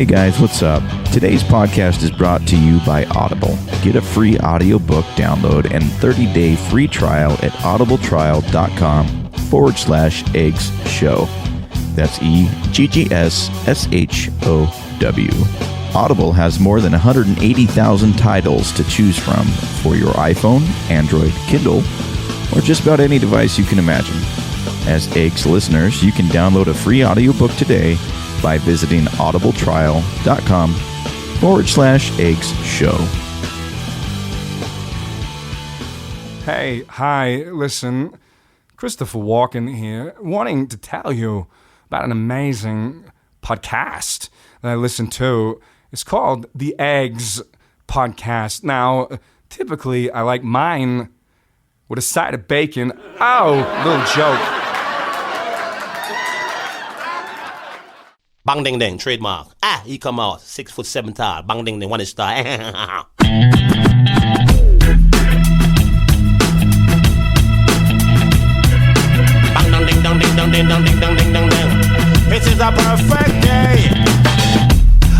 Hey guys, what's up? Today's podcast is brought to you by Audible. Get a free audiobook download and 30-day free trial at audibletrial.com/eggs show. That's EGGSSHOW. Audible has more than 180,000 titles to choose from for your iPhone, Android, Kindle, or just about any device you can imagine. As Eggs listeners, you can download a free audiobook today by visiting audibletrial.com/eggs show. Hey, hi, listen, Christopher Walken here, wanting to tell you about an amazing podcast that I listen to. It's called The Eggs Podcast. Now, typically, I like mine with a side of bacon. Oh, little joke. Bang ding ding, trademark. He come out 6'7" tall. Bang ding ding, 1 inch star. Bang dong ding dong ding dong ding dong ding dong ding dong ding. This is a perfect day.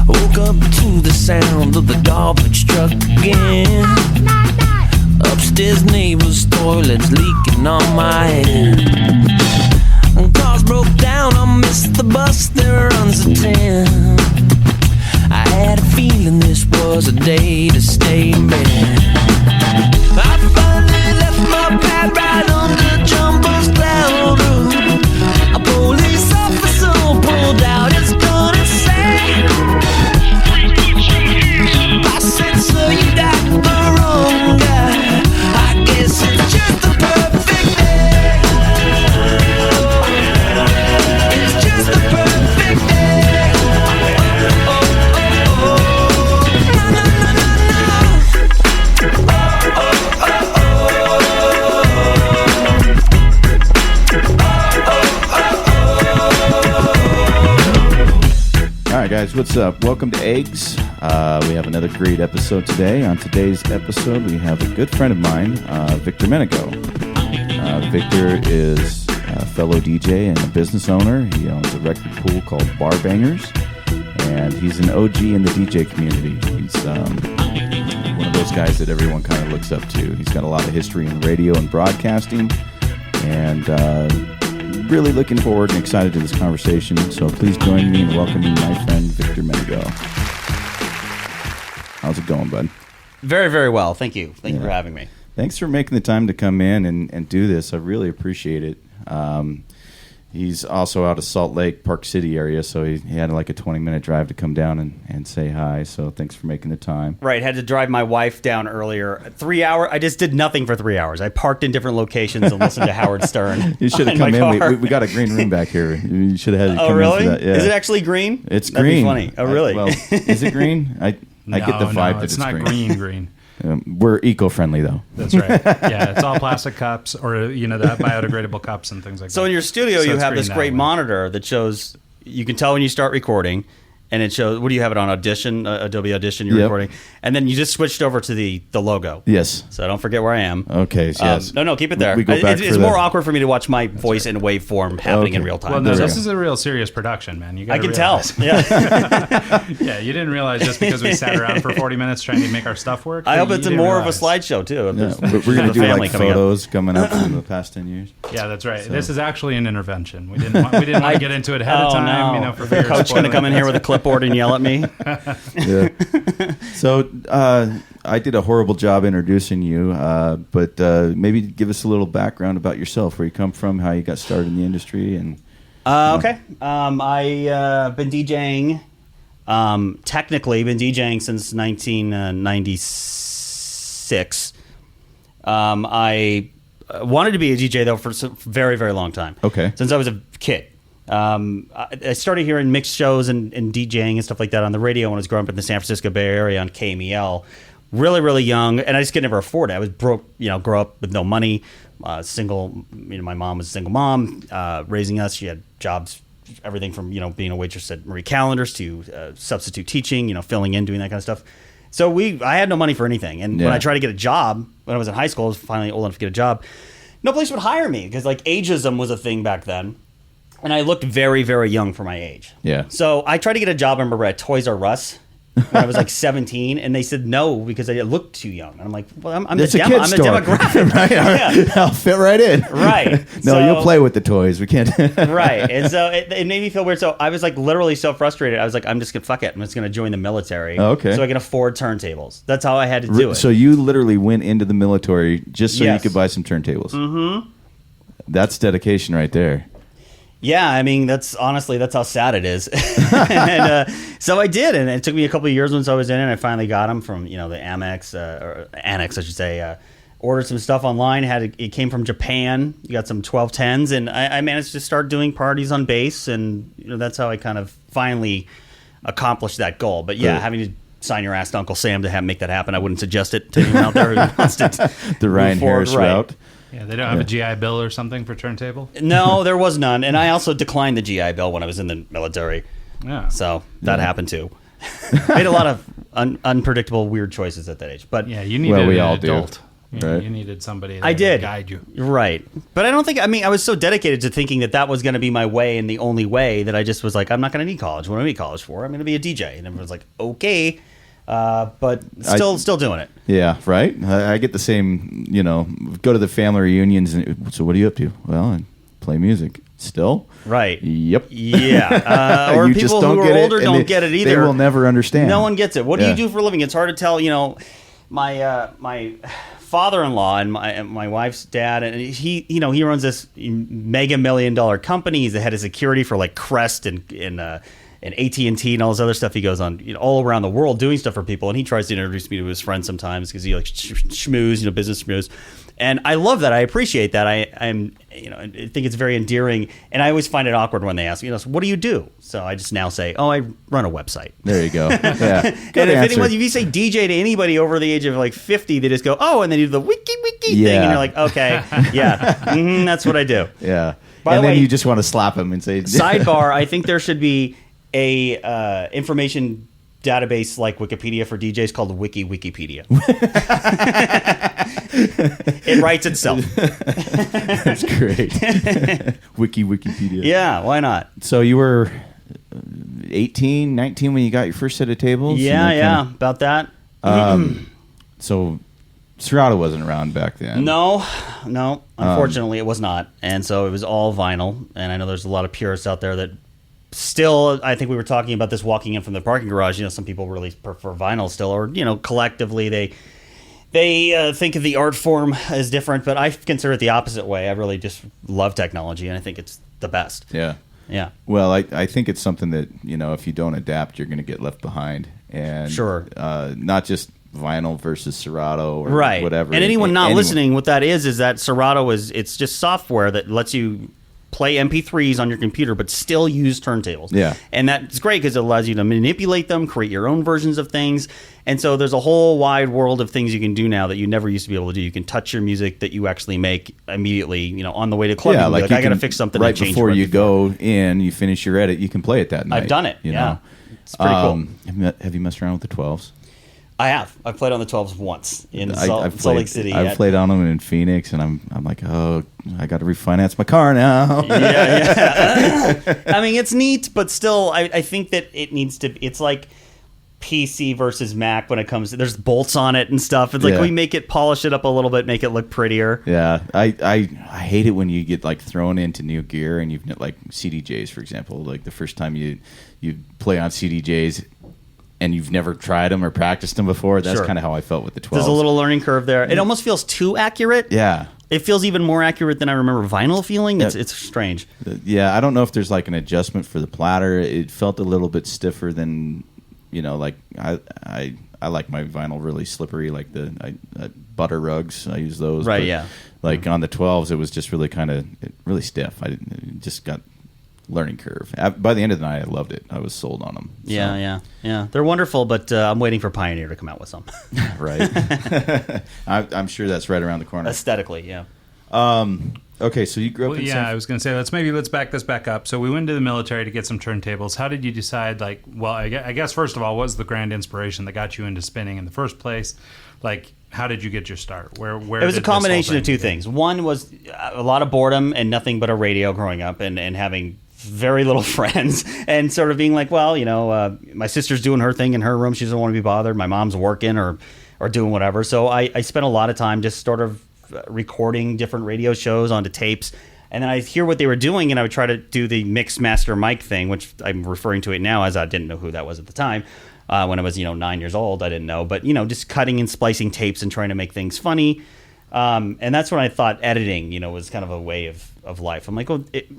Woke up to the sound of the garbage truck again. Upstairs neighbor's toilet's leaking on my head. Cars broke down, I missed the bus that runs at 10. I had a feeling this was a day to stay in bed. I finally left my pad right under Jumbo's cloud roof. A police officer pulled out his gun and said, I said, sir, you got the wrong guy. I guess it's just a perfect day. It's just a perfect day. Oh, oh, oh, oh. No, no, no, no, no. Oh, oh, oh, All right, guys, what's up? Welcome to Eggs. We have another great episode today. On today's episode, we have a good friend of mine, Victor Menegaux. Victor is a fellow DJ and a business owner. He owns a record pool called Bar Bangers, and he's an OG in the DJ community. He's one of those guys that everyone kind of looks up to. He's got a lot of history in radio and broadcasting, and really looking forward and excited to this conversation. So please join me in welcoming my friend Victor Menegaux. How's it going, bud? Very, very well. Thank you. Thank you for having me. Thanks for making the time to come in and do this. I really appreciate it. He's also out of Salt Lake, Park City area, so he had like a 20-minute drive to come down and say hi. So thanks for making the time. Right. Had to drive my wife down earlier. 3 hours. I just did nothing for 3 hours. I parked in different locations and listened to Howard Stern. You should have come in. We got a green room back here. You should have had to come really? in for that. Yeah. Is it actually green? It's That'd green. Be funny. Oh, really? Well, is it green? I get the vibe that it's not green. We're eco-friendly, though. That's right. Yeah, it's all plastic cups or, the biodegradable cups and things like that. So in your studio, So you it's have this green great that way. monitor that shows, you can tell when you start recording, and it shows, what do you have it on, Audition, Adobe Audition you're recording, and then you just switched over to the logo. Yes. So don't forget where I am. Okay, yes. No, keep it there. We go back It's for more the- awkward for me to watch my voice in waveform happening in real time. Well, no, There we this go. is a real serious production, man. You I gotta can tell. realize. Yeah. Yeah, you didn't realize just because we sat around for 40 minutes trying to make our stuff work. I hope you it's didn't more realize. of a slideshow, too. Yeah, we're going to do family like coming up. photos coming up from the past 10 years. Yeah, that's right. This is actually an intervention. We didn't want to get into it ahead of time. No. For Is the fear of coach going to spoiling come in it. here with a clipboard and yell at me? Yeah. So I did a horrible job introducing you, but maybe give us a little background about yourself, where you come from, how you got started in the industry, and Okay. I've been DJing, technically been DJing since 1996. I wanted to be a DJ, though, for a very, very long time. Okay. Since I was a kid. I started hearing mixed shows and DJing and stuff like that on the radio when I was growing up in the San Francisco Bay Area on KMEL. Really, really young, and I just could never afford it. I was broke, grew up with no money, single. My mom was a single mom, raising us. She had jobs, everything from being a waitress at Marie Callender's to substitute teaching, filling in, doing that kind of stuff. So I had no money for anything, and when I tried to get a job when I was in high school, I was finally old enough to get a job. No place would hire me because ageism was a thing back then. And I looked very, very young for my age. Yeah. So I tried to get a job, I remember, at Toys R Us when I was like 17, and they said no because I looked too young. And I'm like, well, I'm the demographic. Right? Yeah. I'll fit right in. Right. No, you'll play with the toys. We can't. Right. And so it made me feel weird. So I was like literally so frustrated. I was like, I'm just going to fuck it. I'm just going to join the military. Oh, okay. So I can afford turntables. That's how I had to do it. So you literally went into the military just so you Yes. could buy some turntables. Mm-hmm. That's dedication right there. Yeah, I mean, that's how sad it is. And so I did, and it took me a couple of years once I was in it. I finally got them from, the Amex, or Annex, I should say. Ordered some stuff online. It came from Japan. You got some 1210s, and I managed to start doing parties on bass, and that's how I kind of finally accomplished that goal. But yeah, having to sign your ass to Uncle Sam to make that happen, I wouldn't suggest it to anyone out there who wants to. The Ryan Harris route. Yeah, they don't have a GI Bill or something for turntable? No, there was none. And I also declined the GI Bill when I was in the military. Yeah. So that happened too. Made a lot of unpredictable, weird choices at that age. But yeah, you needed we an all do. adult. Right. You needed somebody to guide you. Right. But I don't think, I was so dedicated to thinking that was going to be my way and the only way that I just was like, I'm not going to need college. What do I need college for? I'm going to be a DJ. And everyone's like, okay. But still doing it. Yeah, right? I get the same, go to the family reunions. And, so what are you up to? Well, I play music. Still? Right. Yep. Yeah. Or people who are older don't get it either. They will never understand. No one gets it. What do you do for a living? It's hard to tell. My father-in-law and my wife's dad, and he runs this mega $1 million company. He's the head of security for like Crest and AT&T and all this other stuff. He goes on all around the world doing stuff for people, and he tries to introduce me to his friends sometimes because he likes schmooze, business schmooze. And I love that. I appreciate that. I think it's very endearing. And I always find it awkward when they ask me, so what do you do? So I just now say, I run a website. There you go. Yeah. And if you say DJ to anybody over the age of like 50, they just go, and they do the wiki thing, and you're like, okay, yeah, that's what I do. Yeah. By the then way, you just want to slap him and say, sidebar, I think there should be a information database like Wikipedia for DJs called Wikipedia. It writes itself. That's great. Wikipedia. Yeah, why not? So you were 18, 19 when you got your first set of tables? Yeah, about that. So Serato wasn't around back then. No, unfortunately it was not. And so it was all vinyl, and I know there's a lot of purists out there that still, I think we were talking about this walking in from the parking garage, some people really prefer vinyl still, or, collectively they think of the art form as different, but I consider it the opposite way. I really just love technology, and I think it's the best. Yeah. Yeah. Well, I think it's something that, if you don't adapt, you're going to get left behind. And sure. Not just vinyl versus Serato or whatever. And anyone listening, what that is that Serato it's just software that lets you play MP3s on your computer, but still use turntables. Yeah. And that's great because it allows you to manipulate them, create your own versions of things. And so there's a whole wide world of things you can do now that you never used to be able to do. You can touch your music that you actually make immediately, on the way to club. Yeah, like I got to fix something right before you go in, you finish your edit, you can play it that night. I've done it. You know? It's pretty cool. Have you messed around with the 12s? I have. I've played on the 12s once in Salt Lake City. I've played on them in Phoenix, and I'm like, I got to refinance my car now. Yeah. I mean, it's neat, but still, I think that it needs to. It's like PC versus Mac when it comes to. There's bolts on it and stuff. It's like we make it, polish it up a little bit, make it look prettier. Yeah, I hate it when you get like thrown into new gear and you've like CDJs, for example. Like the first time you play on CDJs. And you've never tried them or practiced them before. That's kind of how I felt with the 12s. There's a little learning curve there. It almost feels too accurate. Yeah. It feels even more accurate than I remember vinyl feeling. It's strange. Yeah, I don't know if there's like an adjustment for the platter. It felt a little bit stiffer than, like I like my vinyl really slippery, like the butter rugs. I use those. Right, but yeah. Like on the 12s, it was just really really stiff. It just got learning curve. By the end of the night, I loved it. I was sold on them. So. Yeah. They're wonderful, but I'm waiting for Pioneer to come out with some. Right. I'm sure that's right around the corner. Aesthetically, yeah. Okay, so you grew up in I was going to say, let's back this back up. So we went to the military to get some turntables. How did you decide, I guess, first of all, what was the grand inspiration that got you into spinning in the first place? Like, how did you get your start? Where it was a combination of two things. One was a lot of boredom and nothing but a radio growing up and having very little friends, and sort of being like, well, my sister's doing her thing in her room. She doesn't want to be bothered. My mom's working or doing whatever. So I spent a lot of time just sort of recording different radio shows onto tapes. And then I'd hear what they were doing, and I would try to do the mix master mic thing, which I'm referring to it now as I didn't know who that was at the time. When I was, 9 years old, I didn't know. But, just cutting and splicing tapes and trying to make things funny. And that's when I thought editing, was kind of a way of life. I'm like,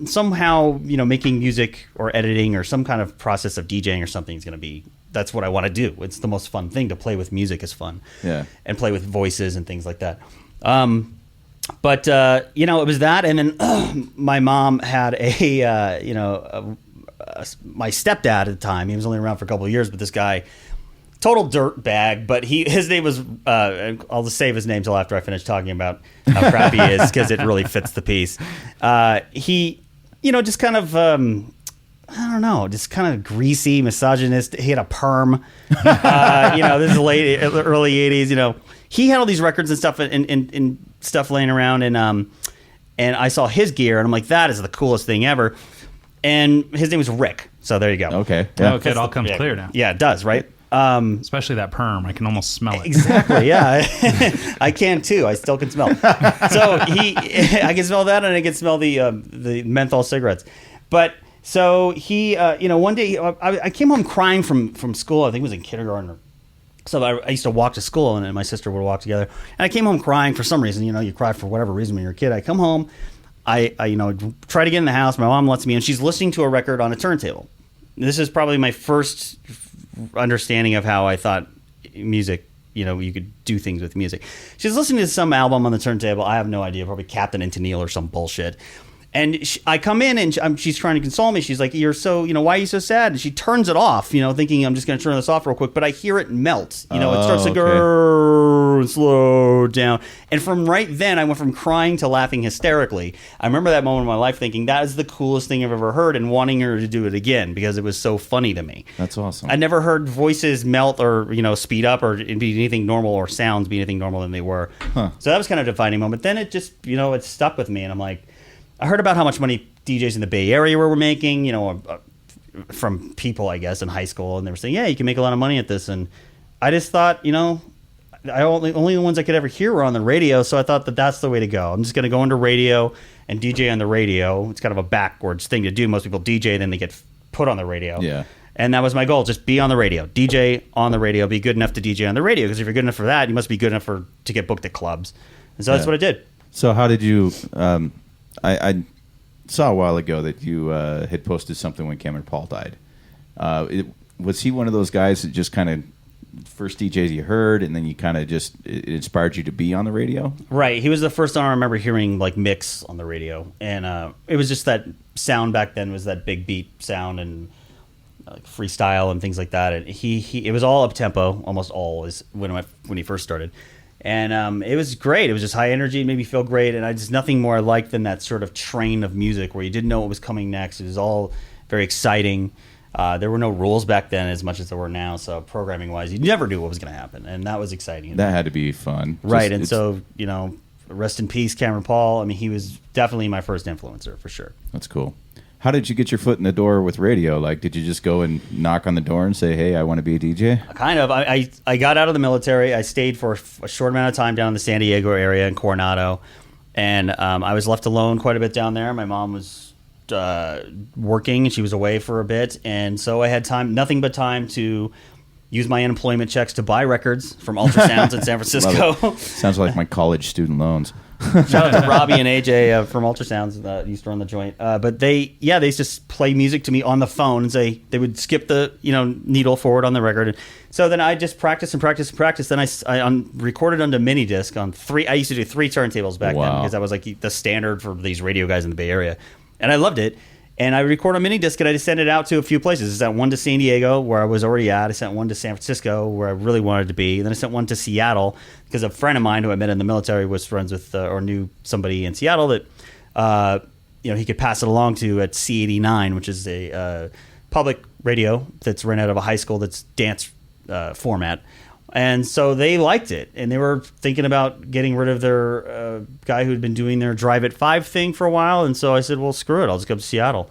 somehow, making music or editing or some kind of process of DJing or something is going to be, that's what I want to do. It's the most fun thing. To play with music is fun. Yeah. And play with voices and things like that. But it was that. And then my mom had my stepdad at the time. He was only around for a couple of years, but this guy, total dirt bag. But his name was, I'll just save his name till after I finish talking about how crap he is, because it really fits the piece. He, just kind of, I don't know, just kind of greasy, misogynist. He had a perm. This is the early 80s, He had all these records and stuff and stuff laying around, and I saw his gear, and I'm like, that is the coolest thing ever. And his name was Rick. So there you go. Okay. Yeah. Okay, it all comes clear now. Yeah, it does, right? Especially that perm. I can almost smell it. Exactly, yeah. I can too. I still can smell it. So I can smell that, and I can smell the menthol cigarettes. But so he, one day I came home crying from school. I think it was in kindergarten or so. I used to walk to school, and my sister would walk together. And I came home crying for some reason. You cry for whatever reason when you're a kid. I come home, I try to get in the house. My mom lets me in. She's listening to a record on a turntable. This is probably my first understanding of how I thought music, you could do things with music. She's listening to some album on the turntable. I have no idea, probably Captain and Tennille or some bullshit. And I come in, and she's trying to console me. She's like, "You're so, why are you so sad?" And she turns it off, thinking I'm just going to turn this off real quick. But I hear it melt. It starts to go slow down. And from right then, I went from crying to laughing hysterically. I remember that moment in my life thinking, that is the coolest thing I've ever heard, and wanting her to do it again because it was so funny to me. That's awesome. I never heard voices melt or, speed up or be anything normal, or sounds be anything normal than they were. Huh. So that was kind of a defining moment. Then it just, it stuck with me, and I'm like, I heard about how much money DJs in the Bay Area were making, from people, I guess, in high school. And they were saying, yeah, you can make a lot of money at this. And I just thought, only the ones I could ever hear were on the radio. So I thought that's the way to go. I'm just going to go into radio and DJ on the radio. It's kind of a backwards thing to do. Most people DJ, then they get put on the radio. Yeah. And that was my goal. Just be on the radio. DJ on the radio. Be good enough to DJ on the radio. Because if you're good enough for that, you must be good enough to get booked at clubs. And so that's what I did. So how did you... I saw a while ago that you had posted something when Cameron Paul died. Was he one of those guys that just kind of first DJs you heard, and then you kind of just it inspired you to be on the radio? Right. He was the first one I remember hearing like mix on the radio, and it was just that sound back then was that big beat sound and like freestyle and things like that. And he it was all up tempo, almost always when he first started. And it was great. It was just high energy. It made me feel great. And just nothing more I liked than that sort of train of music where you didn't know what was coming next. It was all very exciting. There were no rules back then as much as there were now. So programming-wise, you never knew what was going to happen. And that was exciting. That had to be fun. Right. And so, rest in peace, Cameron Paul. I mean, he was definitely my first influencer for sure. That's cool. How did you get your foot in the door with radio? Like, did you just go and knock on the door and say, hey, I want to be a DJ? Kind of. I got out of the military. I stayed for a short amount of time down in the San Diego area in Coronado. And I was left alone quite a bit down there. My mom was working, and she was away for a bit. And so I had nothing but time to use my unemployment checks to buy records from Ultrasounds in San Francisco. Sounds like my college student loans. Shout out to Robbie and AJ from Ultrasounds that used to run the joint. But they used to play music to me on the phone and say they would skip the needle forward on the record. And so then I just practiced and practiced and practiced. Then I recorded onto mini disc on three. I used to do 3 turntables back then because that was like the standard for these radio guys in the Bay Area, and I loved it. And I record on mini disc, and I just sent it out to a few places. I sent one to San Diego, where I was already at. I sent one to San Francisco, where I really wanted to be. And then I sent one to Seattle, because a friend of mine who I met in the military was friends with or knew somebody in Seattle that he could pass it along to at C89, which is a public radio that's run out of a high school that's dance format. And so they liked it, and they were thinking about getting rid of their guy who'd been doing their Drive at 5 thing for a while. And so I said, well, screw it. I'll just go to Seattle.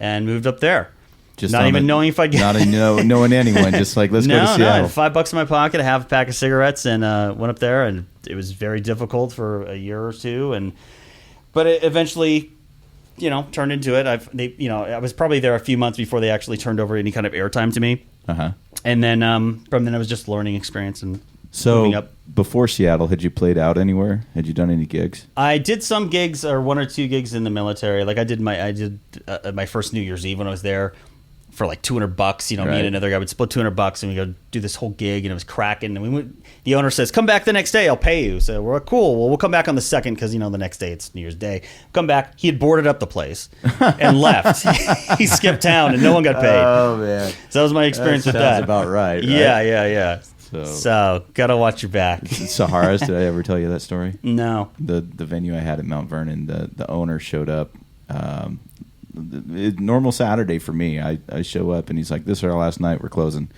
and moved up there. Just not even knowing if I'd get knowing anyone, just like, let's go to No, I Seattle. had $5 in my pocket, a half a pack of cigarettes, and went up there. And it was very difficult for a year or two, but it eventually, turned into it. I was probably there a few months before they actually turned over any kind of airtime to me. And then from then it was just learning experience and moving up. Before Seattle, had you played out anywhere? Had you done any gigs? I did some gigs, or 1 or 2 gigs in the military. Like I did my first New Year's Eve when I was there. For like $200, me and another guy would split $200, and we go do this whole gig, and it was cracking. And we went. The owner says, "Come back the next day, I'll pay you." So we're like, cool. Well, we'll come back on the 2nd because the next day it's New Year's Day. Come back. He had boarded up the place and left. He skipped town, and no one got paid. Oh man, so that was my experience with that. Sounds about right. Yeah. So gotta watch your back. Sahara's. Did I ever tell you that story? No. The venue I had at Mount Vernon, the owner showed up. Normal Saturday for me. I show up and he's like, "This is our last night. We're closing."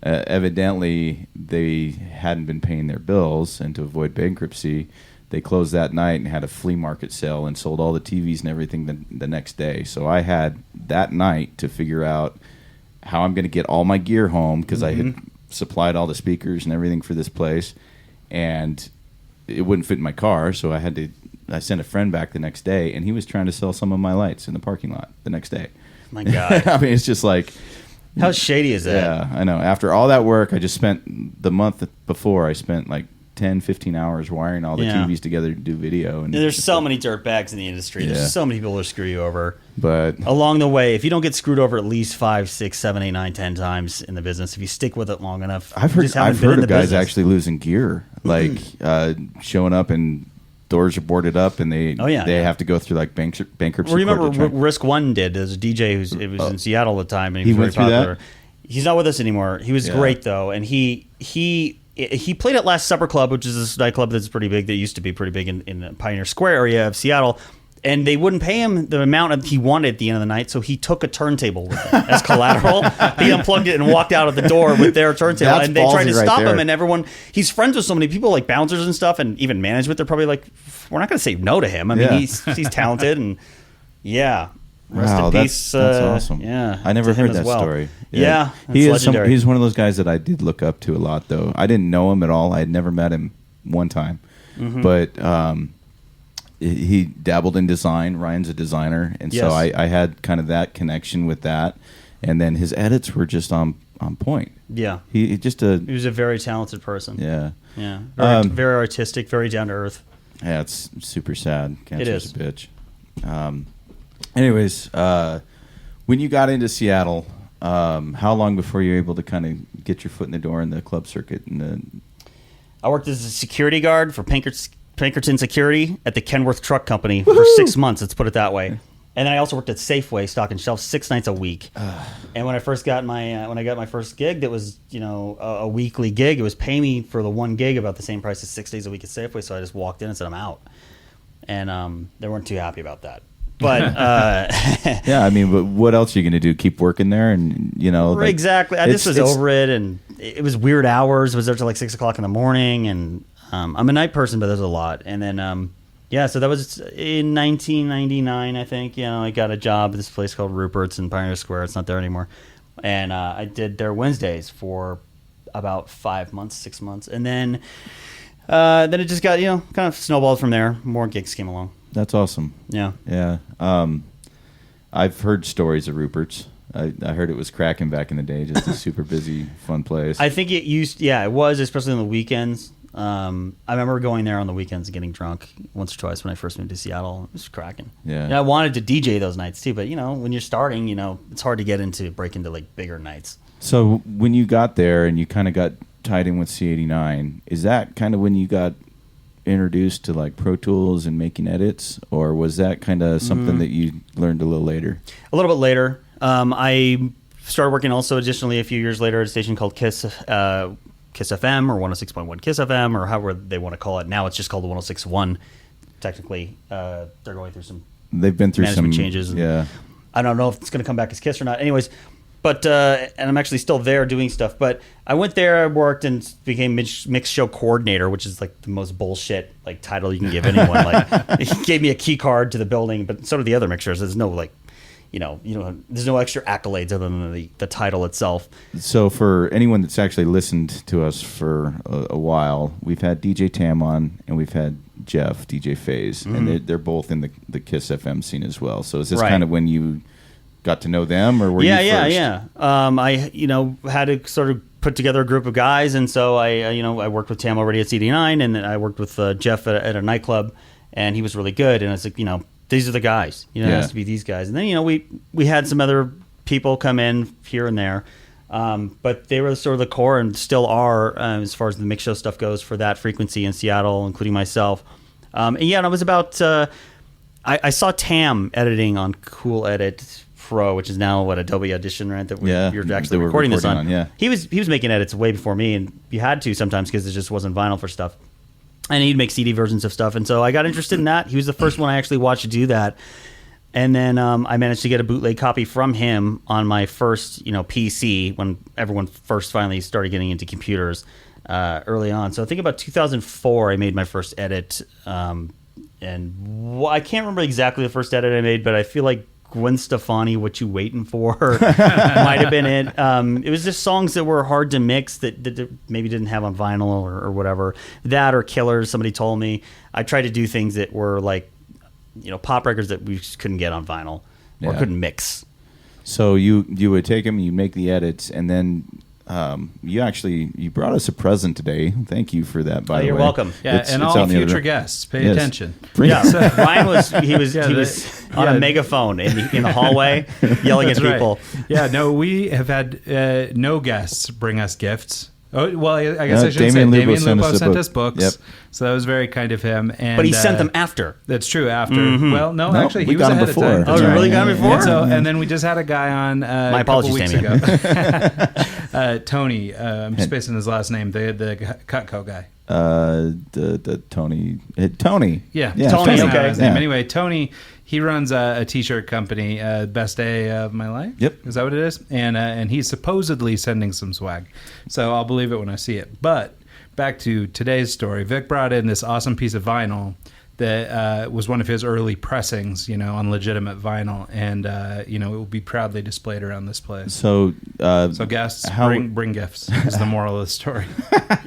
Evidently, they hadn't been paying their bills, and to avoid bankruptcy, they closed that night and had a flea market sale and sold all the TVs and everything the next day. So I had that night to figure out how I'm going to get all my gear home because I had supplied all the speakers and everything for this place, and it wouldn't fit in my car, so I sent a friend back the next day, and he was trying to sell some of my lights in the parking lot the next day. My God. I mean, it's just like... How shady is that? Yeah, I know. After all that work, I just spent... The month before, I spent like 10, 15 hours wiring all the TVs together to do video. And there's so many dirt bags in the industry. There's so many people who screw you over. But along the way, if you don't get screwed over at least 5, 6, 7, 8, 9, 10 times in the business, if you stick with it long enough... I've heard of guys actually losing gear. Like showing up and... Doors are boarded up, and they have to go through like bankruptcy. Well, remember Risk One did. There's a DJ was in Seattle at the time, and he was very popular. He's not with us anymore. He was great though, and he played at Last Supper Club, which is this nightclub that's pretty big. That used to be pretty big in the Pioneer Square area of Seattle. And they wouldn't pay him the amount he wanted at the end of the night, so he took a turntable with him as collateral. He unplugged it and walked out of the door with their turntable. And they tried to stop him, and everyone... He's friends with so many people, like bouncers and stuff, and even management. They're probably like, we're not going to say no to him. I mean, he's talented, and rest in peace. That's awesome. Yeah, I never heard that story. Yeah, he's one of those guys that I did look up to a lot, though. I didn't know him at all. I had never met him one time. But... he dabbled in design. Ryan's a designer, and so I had kind of that connection with that. And then his edits were just on point. Yeah, he was a very talented person. Yeah, very artistic, very down to earth. Yeah, it's super sad. Cancer's It is a bitch. Anyways, when you got into Seattle, how long before you were able to kind of get your foot in the door in the club circuit? I worked as a security guard for Pinkerton Security at the Kenworth Truck Company for 6 months. Let's put it that way. And then I also worked at Safeway stocking shelves 6 nights a week. And when I first got my first gig, that was a weekly gig. It was pay me for the one gig about the same price as 6 days a week at Safeway. So I just walked in and said I'm out, and they weren't too happy about that. But yeah, I mean, but what else are you going to do? Keep working there, and exactly. I just was over it, and it was weird hours. I was there till like 6 o'clock in the morning, and I'm a night person, but there's a lot. And then so that was in 1999, I think. I got a job at this place called Rupert's in Pioneer Square. It's not there anymore, and I did their Wednesdays for about 5 months, 6 months, and then it just got kind of snowballed from there. More gigs came along. That's awesome. Yeah. I've heard stories of Rupert's. I heard it was cracking back in the day, just a super busy, fun place. I think it was, especially on the weekends. I remember going there on the weekends and getting drunk once or twice when I first moved to Seattle. It was cracking. Yeah. And I wanted to DJ those nights too, but when you're starting, it's hard to break into like bigger nights. So when you got there and you kind of got tied in with C89, is that kind of when you got introduced to like Pro Tools and making edits, or was that kind of something that you learned a little later? A little bit later. I started working also additionally a few years later at a station called Kiss FM or 106.1 Kiss FM, or however they want to call it. Now it's just called the 106.1. Technically, they're going through some management changes. And I don't know if it's going to come back as Kiss or not. Anyways, but and I'm actually still there doing stuff. But I went there, I worked, and became mix show coordinator, which is like the most bullshit like title you can give anyone. Like he gave me a key card to the building, but so do the other mixers. There's no like, there's no extra accolades other than the title itself. So for anyone that's actually listened to us for a while, we've had DJ Tam on, and we've had Jeff, DJ Faze, and they're both in the Kiss FM scene as well. So is this kind of when you got to know them, or were you first? Yeah. I had to sort of put together a group of guys, and so I worked with Tam already at CD9, and then I worked with Jeff at a nightclub, and he was really good, and I was like, these are the guys, it has to be these guys. And then we had some other people come in here and there, but they were sort of the core and still are, as far as the mix show stuff goes, for that frequency in Seattle, including myself. And it was about I saw Tam editing on Cool Edit Pro, which is now Adobe Audition, right? That you're actually recording this on. Yeah, he was making edits way before me, and you had to sometimes because it just wasn't vinyl for stuff. And he'd make CD versions of stuff, and so I got interested in that. He was the first one I actually watched do that, and then I managed to get a bootleg copy from him on my first PC when everyone first finally started getting into computers early on. So I think about 2004 I made my first edit, and I can't remember exactly the first edit I made, but I feel like Gwen Stefani, What You Waiting For might have been it. It was just songs that were hard to mix that maybe didn't have on vinyl or whatever. That or Killers, somebody told me. I tried to do things that were like, pop records that we just couldn't get on vinyl or couldn't mix. So you would take them, you make the edits, and then you brought us a present today. Thank you for that, by the way. You're welcome. Yeah, and all future guests, pay attention. Ryan was on a megaphone in the hallway yelling at people. Right. Yeah, no, we have had no guests bring us gifts. Oh, well, I guess I should Damien say Lupo Damien Lupo sent us book. books. Yep. So that was very kind of him. But he sent them after. That's true, after. Mm-hmm. Well, no, actually, he was got him ahead before. of time. Oh, you really got him before? And then we just had a guy on My a couple apologies, weeks Damien. ago. Tony, I'm spacing his last name, the Cutco guy. The Tony. Tony. Yeah, Tony, okay. His name. Anyway, Tony, he runs a T-shirt company, Best Day of My Life. Yep. Is that what it is? And he's supposedly sending some swag. So I'll believe it when I see it. But back to today's story. Vic brought in this awesome piece of vinyl that was one of his early pressings, on legitimate vinyl. And, it will be proudly displayed around this place. So guests, bring gifts is the moral of the story.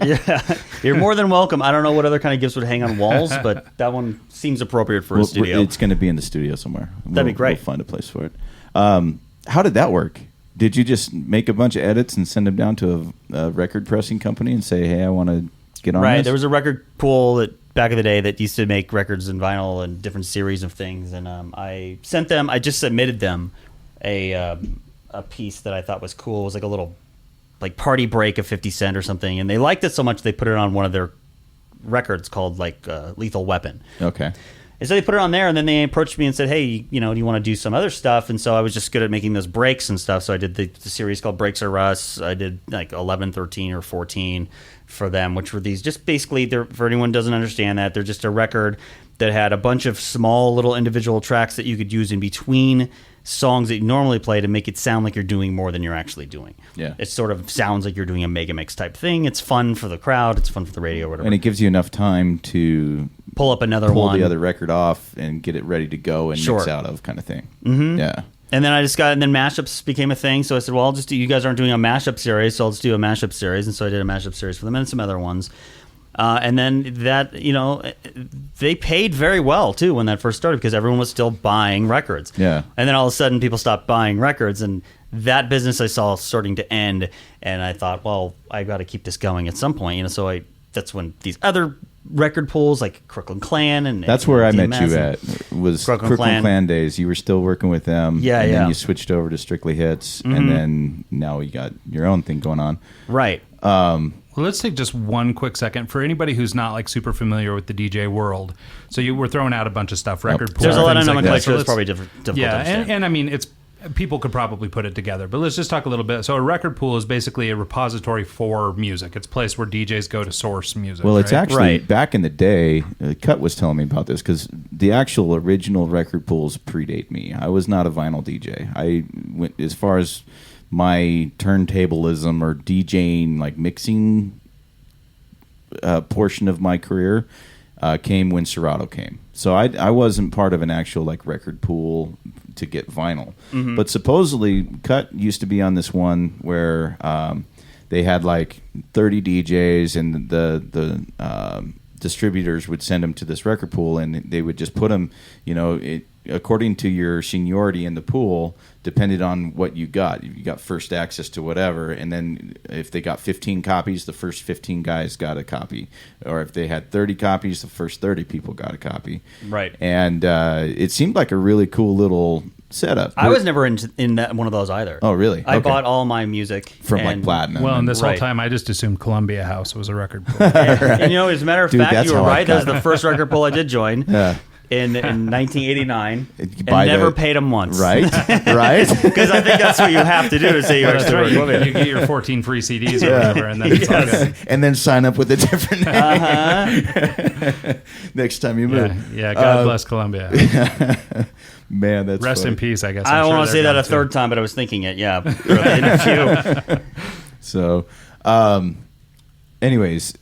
Yeah, you're more than welcome. I don't know what other kind of gifts would hang on walls, but that one seems appropriate for a studio. It's going to be in the studio somewhere. That'd be great. We'll find a place for it. How did that work? Did you just make a bunch of edits and send them down to a record pressing company and say, hey, I want to get on Right, this? there was a record pool that back in the day that used to make records and vinyl and different series of things, and I just submitted them a piece that I thought was cool. It was like a little party break of 50 Cent or something, and they liked it so much they put it on one of their records called Lethal Weapon. Okay. And so they put it on there, and then they approached me and said, hey, do you want to do some other stuff? And so I was just good at making those breaks and stuff. So I did the series called Breaks Are Us. I did 11, 13, or 14 for them, which were these just basically, for anyone who doesn't understand that, they're just a record that had a bunch of small little individual tracks that you could use in between songs that you normally play to make it sound like you're doing more than you're actually doing. Yeah. It sort of sounds like you're doing a mega mix type thing. It's fun for the crowd. It's fun for the radio or whatever. And it gives you enough time to pull up another pull one. the other record off and get it ready to go and mix out of kind of thing. Mm-hmm. Yeah. And then and then mashups became a thing. So I said, well, I'll just do, you guys aren't doing a mashup series, so I'll just do a mashup series. And so I did a mashup series for them and some other ones. And then that, they paid very well, too, when that first started because everyone was still buying records. Yeah. And then all of a sudden people stopped buying records, and that business I saw starting to end. And I thought, well, I got to keep this going at some point. So that's when these other record pools like Crooklyn Clan and that's where I met DMS you at was Crooklyn Clan days. You were still working with them. Yeah, and yeah. then you switched over to Strictly Hits, and then now you got your own thing going on. Right. Well, let's take just one quick second for anybody who's not super familiar with the DJ world. So you were throwing out a bunch of stuff, record pool. There's a lot of things like that. nomenclature So that's probably difficult to understand. and I mean, people could probably put it together, but let's just talk a little bit. So a record pool is basically a repository for music. It's a place where DJs go to source music. Well, it's right? actually back in the day. Cut was telling me about this because the actual original record pools predate me. I was not a vinyl DJ. I went as far as my turntablism or DJing, mixing portion of my career. came when Serato came. So I wasn't part of an actual like record pool to get vinyl. But supposedly Cut used to be on this one where they had like 30 DJs, and the distributors would send them to this record pool, and they would just put them, according to your seniority in the pool, depended on what you got. You got first access to whatever, and then if they got 15 copies, the first 15 guys got a copy. Or if they had 30 copies, the first 30 people got a copy. Right. And it seemed like a really cool little setup. I was never in that one of those either. Oh, really? I Okay. bought all my music From like Platinum. Well, and this whole Right. time I just assumed Columbia House was a record pool. And as a matter of Dude, fact, that's you were how I right. That was got the first record pool I did join. Yeah. In 1989, You and buy never the- paid them once. Right? Right? Because I think that's what you have to do to say you That's actually right. work with You it. get your 14 free CDs or whatever, and then it's all Yes. good. And then sign up with a different name next time you move. Yeah, God bless Columbia. Man, that's Rest funny. in peace, I guess. I I'm don't sure want to they're say that gone a too. third time, but I was thinking it. Yeah, in a few. So, anyways,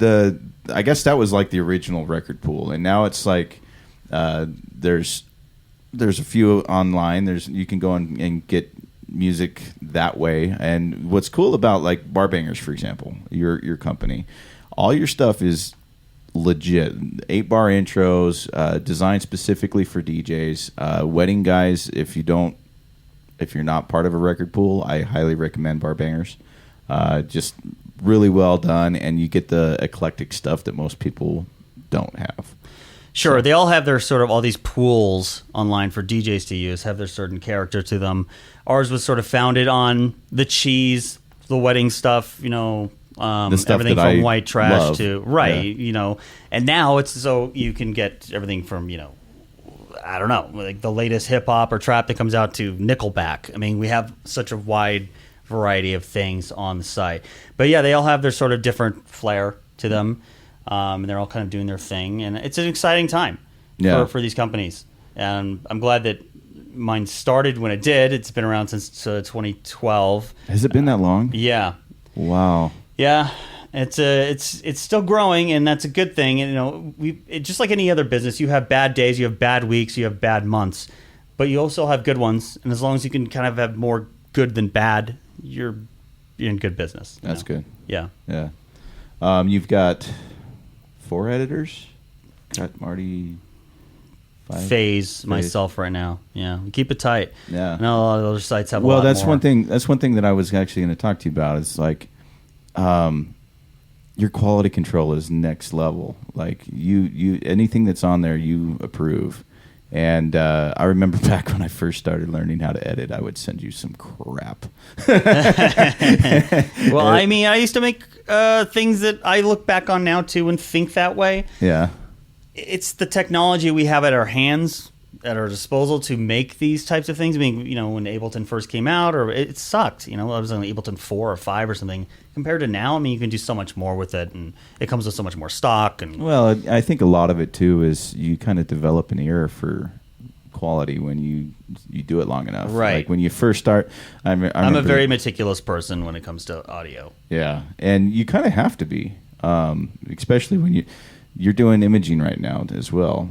I guess that was like the original record pool, and now it's like there's a few online. You can go and get music that way. And what's cool about like Barbangers, for example, your company, all your stuff is legit 8-bar intros, designed specifically for DJs, wedding guys. If you're not part of a record pool, I highly recommend Barbangers. Just really well done, and you get the eclectic stuff that most people don't have. Sure, they all have their sort of all these pools online for DJs to use, have their certain character to them. Ours was sort of founded on the cheese, the wedding stuff, The stuff everything that from I white trash love. to right, Yeah. And now it's so you can get everything from I don't know, like the latest hip hop or trap that comes out to Nickelback. I mean, we have such a wide variety of things on the site. But yeah, they all have their sort of different flair to them. And they're all kind of doing their thing, and it's an exciting time for these companies. And I'm glad that mine started when it did. It's been around since 2012. Has it been that long? Yeah, Wow. yeah. It's still growing, and that's a good thing. And just like any other business, you have bad days, you have bad weeks, you have bad months, but you also have good ones. And as long as you can kind of have more good than bad, you're in good business. That's good. Yeah. Yeah. You've got 4 editors. Got Marty. 5. Phase myself right now. Yeah, keep it tight. Yeah. I know a lot of other sites have. Well, a lot that's more. one thing. That's one thing that I was actually going to talk to you about. It's like, your quality control is next level. Like you anything that's on there, you approve. And I remember back when I first started learning how to edit, I would send you some crap. Well, I mean, I used to make things that I look back on now too and think that way. Yeah. It's the technology we have at our hands, at our disposal to make these types of things. I mean, when Ableton first came out, or it sucked. I was on Ableton 4 or 5 or something. Compared to now, I mean, you can do so much more with it, and it comes with so much more stock. And Well, I think a lot of it too is you kind of develop an ear for quality when you do it long enough. Right. Like when you first start, I'm I'm a very meticulous person when it comes to audio. Yeah, and you kind of have to be, especially when you're doing imaging right now as well.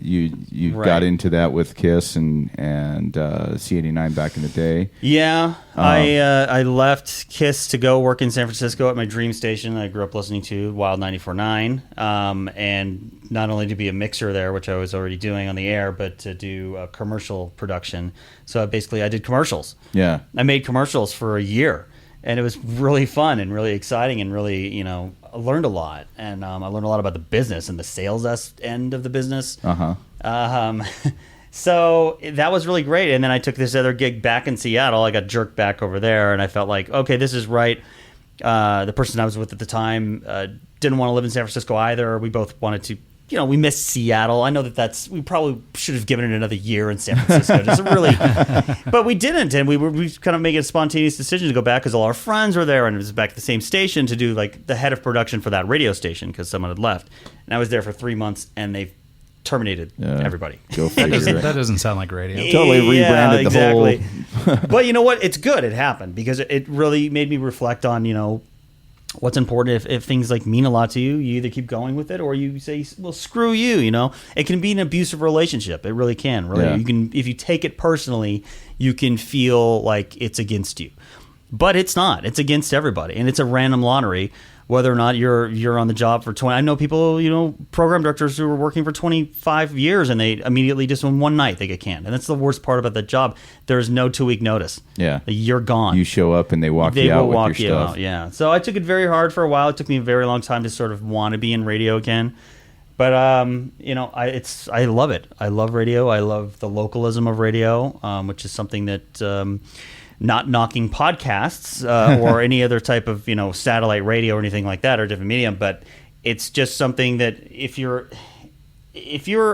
You Right. got into that with Kiss and C89 back in the day. Yeah, I left Kiss to go work in San Francisco at my dream station I grew up listening to, Wild 94.9, and not only to be a mixer there, which I was already doing on the air, but to do commercial production. So I did commercials. Yeah, I made commercials for a year, and it was really fun and really exciting and really, I learned a lot. And I learned a lot about the business and the sales end of the business. So that was really great. And then I took this other gig back in Seattle. I got jerked back over there, and I felt like, okay, this is right. The person I was with at the time didn't want to live in San Francisco either. We both wanted to, we missed Seattle. I know we probably should have given it another year in San Francisco. Just really, but we didn't. And we kind of made a spontaneous decision to go back because all our friends were there, and it was back at the same station to do like the head of production for that radio station because someone had left. And I was there for 3 months, and they terminated everybody. Go figure. That doesn't sound like radio. Totally rebranded the whole. But you know what? It's good it happened because it really made me reflect on, what's important. If things like mean a lot to you, you either keep going with it or you say, well, screw you. You know, it can be an abusive relationship. It really can. Really, Yeah. you can, if you take it personally, you can feel like it's against you, but it's not. It's against everybody, and it's a random lottery. Whether or not you're on the job for 20, I know people, you know, program directors who were working for 25 years and they immediately just in one night they get canned, and that's the worst part about that job. There's no 2-week notice. Yeah. You're gone. You show up and they walk They you out will walk with your you stuff. out, yeah. So I took it very hard for a while. It took me a very long time to sort of want to be in radio again. But you know, I love it. I love radio. I love the localism of radio, which is something that not knocking podcasts or any other type of, you know, satellite radio or anything like that or different medium, but it's just something that if you're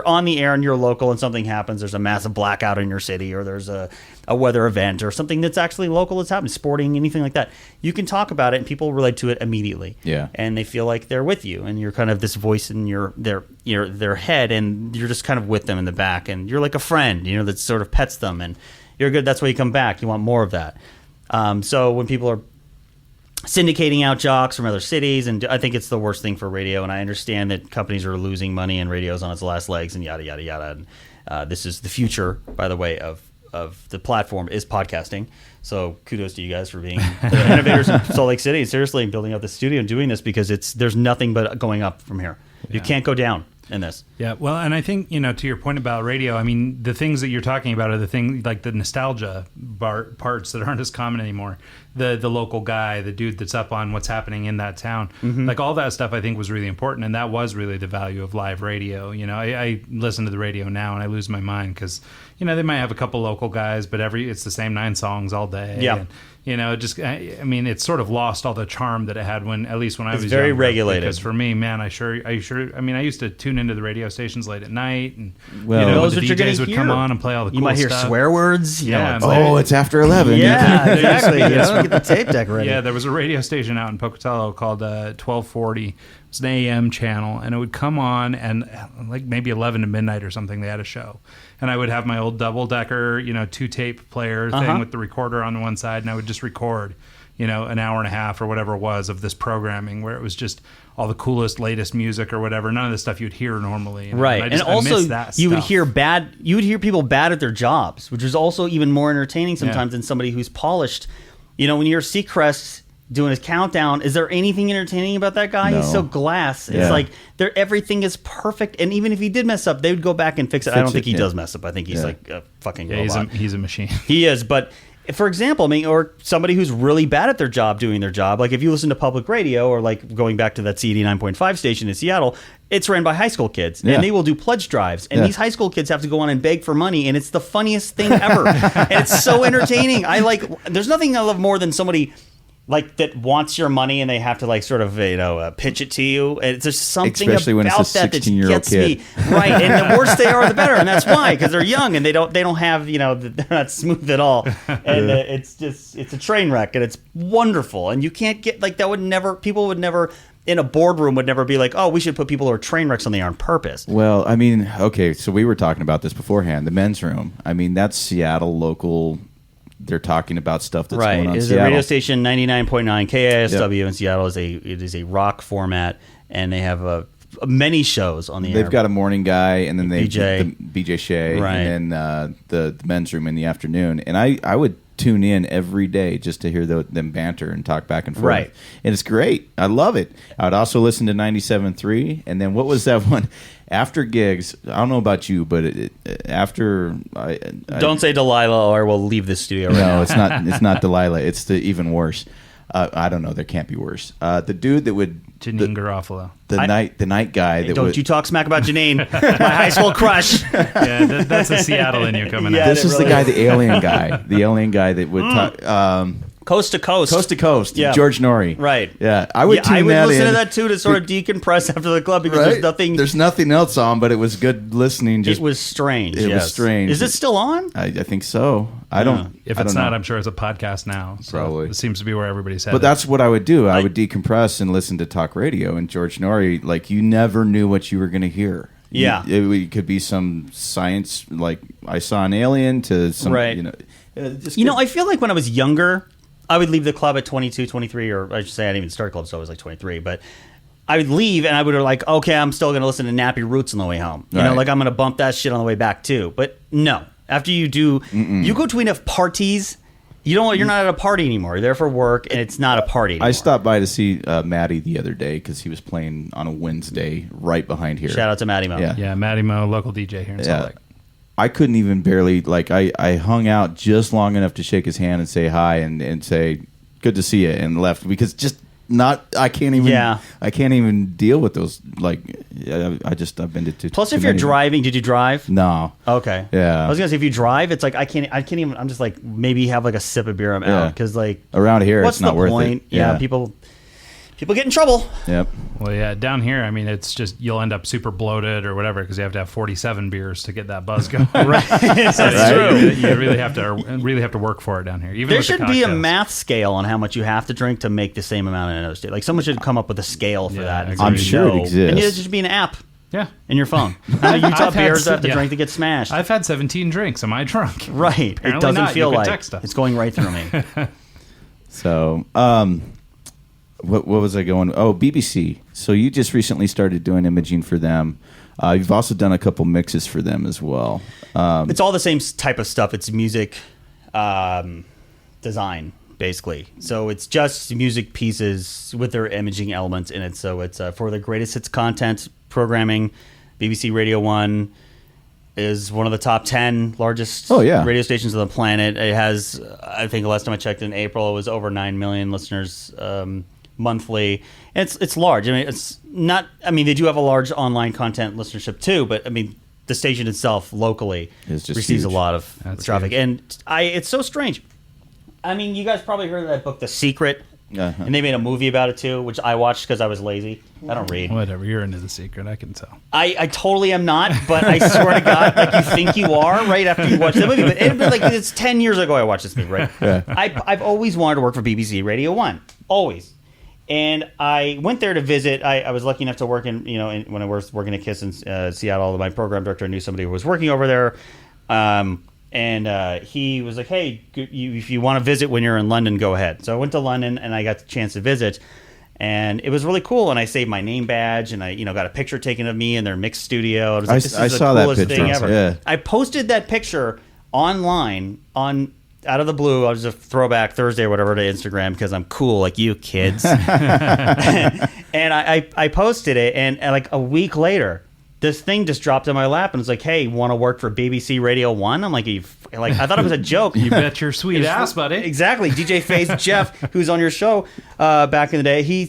on the air and you're local and something happens, there's a massive blackout in your city, or there's a weather event or something that's actually local that's happening, sporting, anything like that, you can talk about it and people relate to it immediately. Yeah. And they feel like they're with you, and you're kind of this voice in their head, and you're just kind of with them in the back, and you're like a friend, you know, that sort of pets them, and you're good. That's why you come back. You want more of that. So when people are syndicating out jocks from other cities, and I think it's the worst thing for radio, and I understand that companies are losing money and radio's on its last legs and yada yada yada, and this is the future, by the way, of the platform is podcasting. So kudos to you guys for being the innovators in Salt Lake City, seriously, building up the studio and doing this, because there's nothing but going up from here. You can't go down in this. Yeah, well, and I think, you know, to your point about radio, I mean, the things that you're talking about are the things like the nostalgia parts that aren't as common anymore. The local guy, the dude that's up on what's happening in that town, like all that stuff I think was really important, and that was really the value of live radio. You know, I listen to the radio now and I lose my mind because, you know, they might have a couple local guys, but it's the same 9 songs all day. Yeah. And, you know, I mean, it's sort of lost all the charm that it had at least when I was very younger. regulated. Because for me, man, I mean, I used to tune into the radio stations late at night, and Well, you know, those the what you're gonna DJs would hear. come on and play all the cool You might hear stuff. swear words. You Yeah, know, but- It's after 11. yeah, exactly. You know, get the tape deck ready. Yeah, there was a radio station out in Pocatello called 1240. It was an AM channel, and it would come on, and like maybe 11 to midnight or something, they had a show. And I would have my old double-decker, you know, 2-tape player thing with the recorder on one side, and I would just record, you know, an hour and a half or whatever it was of this programming where it was just all the coolest, latest music or whatever. None of the stuff you'd hear normally. You know? Right, And and I also miss that you would stuff. hear people bad at their jobs, which is also even more entertaining sometimes than somebody who's polished. You know, when you're Seacrest doing his countdown, is there anything entertaining about that guy? No. He's so glass. Yeah. It's like everything is perfect, and even if he did mess up, they would go back and fix it. I don't think he does mess up. I think he's like a fucking robot. He's a machine. He is, but for example, I mean, or somebody who's really bad at their job doing their job, like if you listen to public radio, or like going back to that C89.5 station in Seattle, it's ran by high school kids, Yeah. and they will do pledge drives, and Yeah. these high school kids have to go on and beg for money, and it's the funniest thing ever, and it's so entertaining. There's nothing I love more than somebody like that wants your money and they have to like sort of, you know, pitch it to you. And it's just something Especially when it's about a that that 16-year-old gets kid. me. Right. And the worse they are, the better. And that's why, because they're young and they don't have, you know, they're not smooth at all. And it's a train wreck, and it's wonderful. And you can't get like people would never in a boardroom would never be like, oh, we should put people who are train wrecks on the air on purpose. Well, I mean, okay, so we were talking about this beforehand. The men's room. I mean, that's Seattle local. They're talking about stuff that's going on in It's Seattle. a radio station 99.9 KISW in Seattle. It is a rock format, and they have many shows on the air. They've got a morning guy, and then they BJ. BJ Shea, Right. and then the men's room in the afternoon. And I would tune in every day just to hear them banter and talk back and forth. Right. And it's great. I love it. I would also listen to 97.3, and then what was that one? After gigs, I don't know about you, but after I Don't say Delilah, or we'll leave this studio right now. no, it's not. It's not Delilah. It's the even worse. I don't know. There can't be worse. The dude that would Janine Garofalo. the night guy that Don't would. you talk smack about Janine, my high school crush. Yeah, that's a Seattle in you coming Yeah, out. This it is really the guy, the alien guy, that would talk. Coast to coast. Coast to Coast, Yeah. George Norrie. Right. Yeah, I would tune that listen in. to that too to sort of decompress after the club, because Right? There's nothing else on, but it was good listening. Just it was strange. It was yes. strange. Is it still on? I think so. I don't. If I it's don't not, know. I'm sure it's a podcast now. So Probably. It seems to be where everybody's headed. But that's what I would do. I would decompress and listen to talk radio. And George Norrie, like, you never knew what you were going to hear. Yeah. It could be some science, like I saw an alien, to some, Right. you know. I feel like when I was younger, I would leave the club at 22, 23, or I should say I didn't even start club, so I was like 23, but I would leave and I would like, okay, I'm still going to listen to Nappy Roots on the way home. You know, like I'm going to bump that shit on the way back too. But no, after you do, you go to enough parties, you're not at a party anymore. You're there for work and it's not a party anymore. I stopped by to see Matty the other day because he was playing on a Wednesday right behind here. Shout out to Matty Mo. Yeah, Matty Mo, local DJ here in Salt Lake. I couldn't even barely, like, I hung out just long enough to shake his hand and say hi and say, good to see you, and left because just I can't even deal with those, like, I've been to Plus, if you're driving, did you drive? No. Okay. Yeah. I was going to say, if you drive, it's like, I can't even, I'm just like, maybe have like a sip of beer, I'm out. Because like, around here, what's it's not the worth point? it. Yeah, people get in trouble. Yep. Well, yeah, down here, I mean, it's just you'll end up super bloated or whatever because you have to have 47 beers to get that buzz going. Right. That's true. You really have to work for it down here. Even There with the should be a cocktails. math scale on how much you have to drink to make the same amount in another state. Like someone should come up with a scale for that. agreed. I'm sure it exists. And there should be an app Yeah. in your phone. How many Utah I've had beers I have to yeah. drink to get smashed? I've had 17 drinks. Am I drunk? Right. It Apparently doesn't not. feel You could like text us. it's going right through me. So, what was I going? Oh, BBC. So you just recently started doing imaging for them. You've also done a couple mixes for them as well. It's all the same type of stuff. It's music design, basically. So it's just music pieces with their imaging elements in it. So it's for the greatest hits content programming. BBC Radio 1 is one of the top 10 largest radio stations on the planet. It has, I think the last time I checked in April, it was over 9 million listeners monthly. It's large. I mean, it's not. I mean, they do have a large online content listenership too, but I mean, the station itself locally receives huge. a lot of That's traffic, huge. and it's so strange. I mean, you guys probably heard of that book, The Secret, and they made a movie about it too, which I watched because I was lazy. I don't read. Whatever. You're into The Secret. I can tell. I totally am not, but I swear to God, like you think you are right after you watch the movie. But it's 10 years ago I watched this movie, right? Yeah. I've always wanted to work for BBC Radio 1, always. And I went there to visit. I was lucky enough to work when I was working at KISS in Seattle. My program director knew somebody who was working over there. And he was like, hey, if you want to visit when you're in London, go ahead. So I went to London and I got the chance to visit. And it was really cool. And I saved my name badge and I got a picture taken of me in their mix studio. I was like, this is saw the that coolest picture. thing ever. Yeah. I posted that picture online out of the blue. I was a throwback Thursday or whatever to Instagram because I'm cool like you kids. And I posted it and like a week later, this thing just dropped in my lap and was like, hey, want to work for BBC Radio 1? I'm like, I thought it was a joke. You bet your sweet ass, buddy. Exactly. DJ Faze Jeff, who's on your show back in the day, he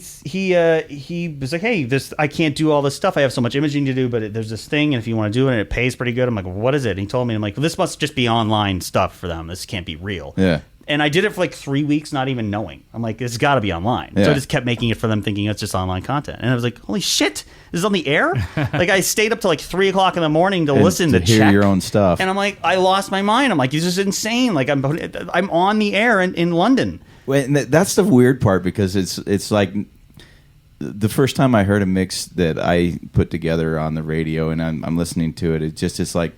was like, hey, I can't do all this stuff. I have so much imaging to do, but there's this thing, and if you want to do it, and it pays pretty good. I'm like, what is it? And he told me, I'm like, well, this must just be online stuff for them. This can't be real. Yeah. And I did it for like 3 weeks, not even knowing. I'm like, it's got to be online. Yeah. So I just kept making it for them, thinking it's just online content. And I was like, holy shit, this is on the air? Like, I stayed up till like 3 o'clock in the morning to listen to hear check. your own stuff. And I'm like, I lost my mind. I'm like, this is insane. Like, I'm on the air in London. Well, and that's the weird part because it's like the first time I heard a mix that I put together on the radio and I'm listening to it, it's like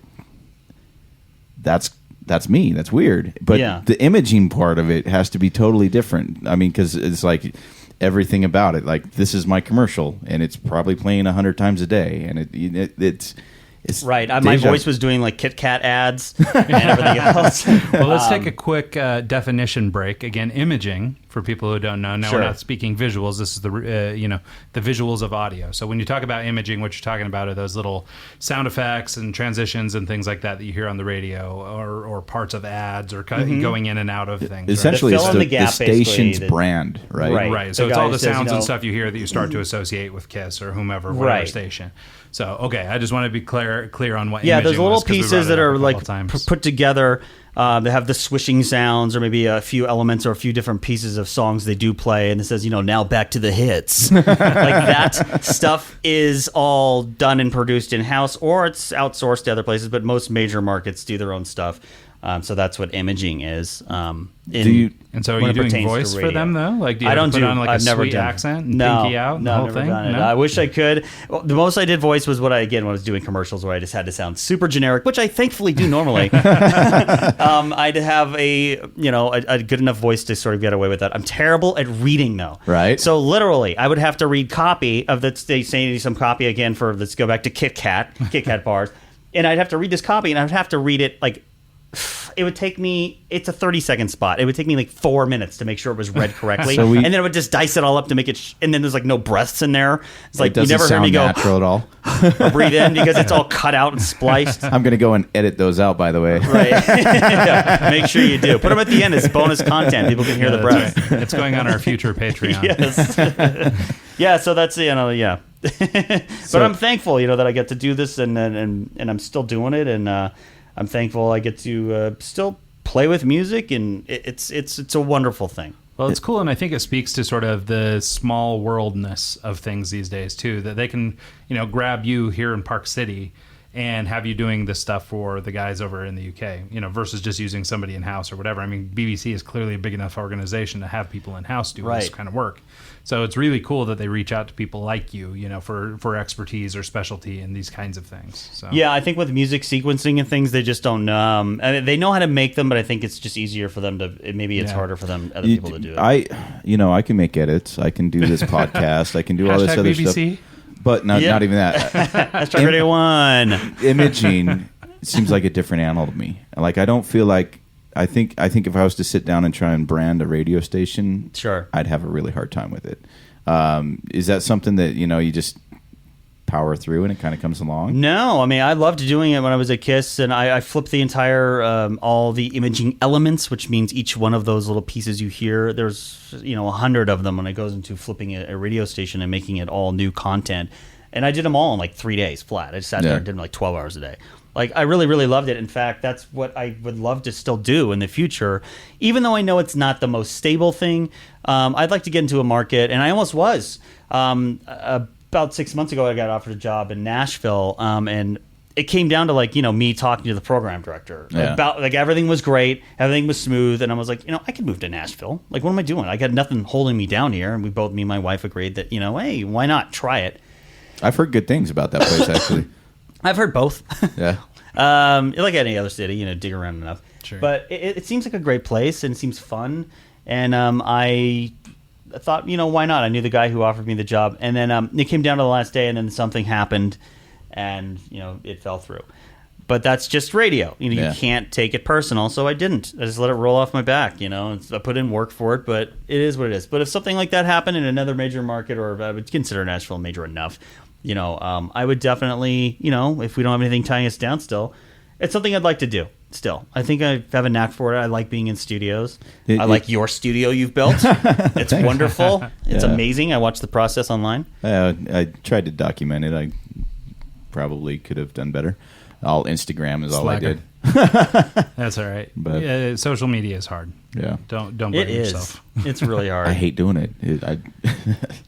that's me. That's weird. But the imaging part of it has to be totally different. I mean, because it's like everything about it. Like, this is my commercial, and it's probably playing 100 times a day, and it's right. My voice was doing like Kit Kat ads and everything else. Well, let's take a quick definition break. Again, imaging, for people who don't know. Now, Sure. we're not speaking visuals. This is the visuals of audio. So when you talk about imaging, what you're talking about are those little sound effects and transitions and things like that you hear on the radio or parts of ads or going in and out of things. Essentially, The it's fill in the the gap, station's basically, brand, right? Right. Right. So The it's all guy the says, sounds and stuff you hear that you start to associate with KISS or whomever, whatever Right. station. So, okay, I just want to be clear on what Yeah, imaging there's little was, 'cause we pieces brought it that up a are couple like times. put together. They have the swishing sounds, or maybe a few elements or a few different pieces of songs they do play, and it says, now back to the hits. Like that stuff is all done and produced in house, or it's outsourced to other places. But most major markets do their own stuff. So that's what imaging is. Do you? And so are when you it doing pertains to voice for radio. them though? Like, do you I have don't to put do. on like I've a never sweet done accent and no, pinky out and no, the whole never thing? done it. No? I wish I could. Well, the most I did voice was when I was doing commercials where I just had to sound super generic, which I thankfully do normally. I'd have a good enough voice to sort of get away with that. I'm terrible at reading though. Right. So literally, I would have to read copy of that. They say some copy again for let's go back to Kit Kat bars, and I'd have to read this copy, and I'd have to read it like. It would take me. It's a 30-second spot. It would take me like 4 minutes to make sure it was read correctly, and then I would just dice it all up to make it. And then there's like no breaths in there. It's like you never hear me go natural at all. or breathe in because it's all cut out and spliced. I'm gonna go and edit those out. By the way, Right. Yeah, make sure you do. Put them at the end as bonus content. People can hear the breath. Right. It's going on our future Patreon. Yes. Yeah. So that's yeah. But I'm thankful, that I get to do this, and I'm still doing it, and. I'm thankful I get to still play with music, and it's a wonderful thing. Well, it's cool, and I think it speaks to sort of the small worldness of things these days too. That they can, grab you here in Park City and have you doing this stuff for the guys over in the UK, versus just using somebody in house or whatever. I mean, BBC is clearly a big enough organization to have people in house do this kind of work. So it's really cool that they reach out to people like you, for expertise or specialty in these kinds of things. So. Yeah, I think with music sequencing and things, they just don't. They know how to make them, but I think it's just easier for them to. Maybe it's harder for other people to do it. I can make edits. I can do this podcast. I can do all this other BBC. stuff. But not even that. Hashtag Radio 1. Imaging seems like a different animal to me. Like I don't feel like. I think if I was to sit down and try and brand a radio station, sure, I'd have a really hard time with it. Is that something that you just power through and it kind of comes along? No, I mean I loved doing it when I was at KISS, and I flipped the entire all the imaging elements, which means each one of those little pieces you hear. There's 100 of them when it goes into flipping a radio station and making it all new content. And I did them all in like 3 days flat. I just sat there and did them like 12 hours a day. Like, I really, really loved it. In fact, that's what I would love to still do in the future. Even though I know it's not the most stable thing, I'd like to get into a market, and I almost was. About 6 months ago, I got offered a job in Nashville, and it came down to, me talking to the program director. About, everything was great, everything was smooth, and I was like, I could move to Nashville. Like, what am I doing? I got nothing holding me down here, and me and my wife agreed that, hey, why not try it? I've heard good things about that place, actually. I've heard both. Yeah. Like any other city, dig around enough. Sure. But it seems like a great place, and it seems fun. And I thought, why not? I knew the guy who offered me the job. And then it came down to the last day, and then something happened, and, it fell through. But that's just radio. You can't take it personal, so I didn't. I just let it roll off my back, I put in work for it, but it is what it is. But if something like that happened in another major market, or if I would consider Nashville major enough, I would definitely, if we don't have anything tying us down still, it's something I'd like to do still. I think I have a knack for it. I like being in studios. I like your studio you've built. It's wonderful. It's amazing. I watched the process online. I tried to document it. I probably could have done better. All Instagram is all I did. That's all right. But social media is hard. Yeah. Don't blame yourself. It's really hard. I hate doing it.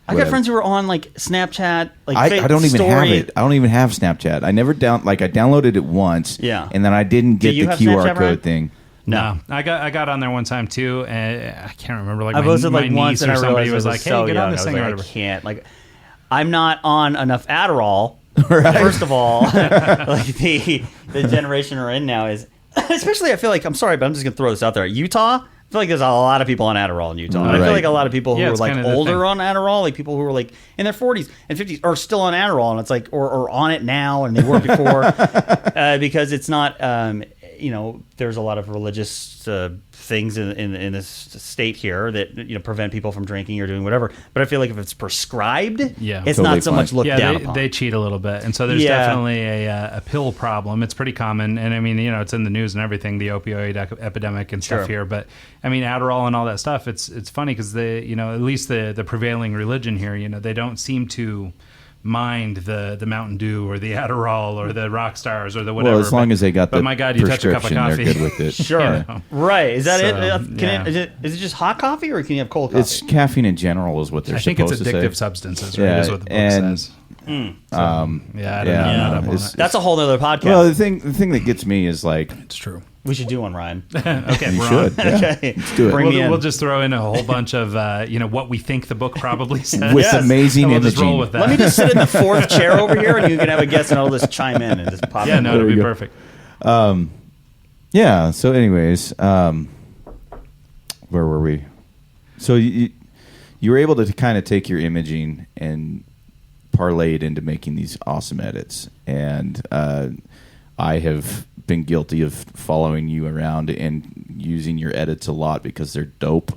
I got friends who are on Snapchat. I don't even have it. I don't even have Snapchat. I never I downloaded it once. Yeah. And then I didn't get the QR Snapchat, code Ryan? thing. No, I got on there one time too, and I can't remember. I posted my once, niece and or I somebody realized was like, "Hey, get on this thing." I can't. I'm not on enough Adderall. Right. First of all, the generation we're in now is, especially I feel like, I'm sorry, but I'm just gonna throw this out there. Utah, I feel like there's a lot of people on Adderall in Utah. I feel like a lot of people who are older on Adderall, people who are in their 40s and 50s are still on Adderall, and it's or on it now, and they were before, because it's not. There's a lot of religious things in this state here that prevent people from drinking or doing whatever. But I feel like if it's prescribed, it's totally not so much looked down upon. They cheat a little bit, and so there's definitely a pill problem. It's pretty common, and I mean, it's in the news and everything, the opioid epidemic and stuff here. But I mean, Adderall and all that stuff. It's funny because at least the prevailing religion here, they don't seem to mind the Mountain Dew or the Adderall or the Rock Stars or the whatever. Well, as long as they got the my God, you touch a cup of coffee, they're good with it. Sure. Right. Is that it? Is it just hot coffee, or can you have cold coffee? It's caffeine in general is what they're supposed to say. I think it's addictive substances, right? Is what the book says. I don't know. That's a whole other podcast. Well, the thing that gets me is it's true. We should do one, Ryan. Okay, You we're should. on. Yeah. Okay. Let's do it. Bring me in. We'll just throw in a whole bunch of what we think the book probably says. With amazing and we'll just imaging. roll with that. Let me just sit in the fourth chair over here, and you can have a guess, and I'll just chime in and just pop Yeah, in. no, There it'll we be go. perfect. Yeah. So, anyways, where were we? So you were able to kind of take your imaging and parlay it into making these awesome edits, and I have been guilty of following you around and using your edits a lot because they're dope.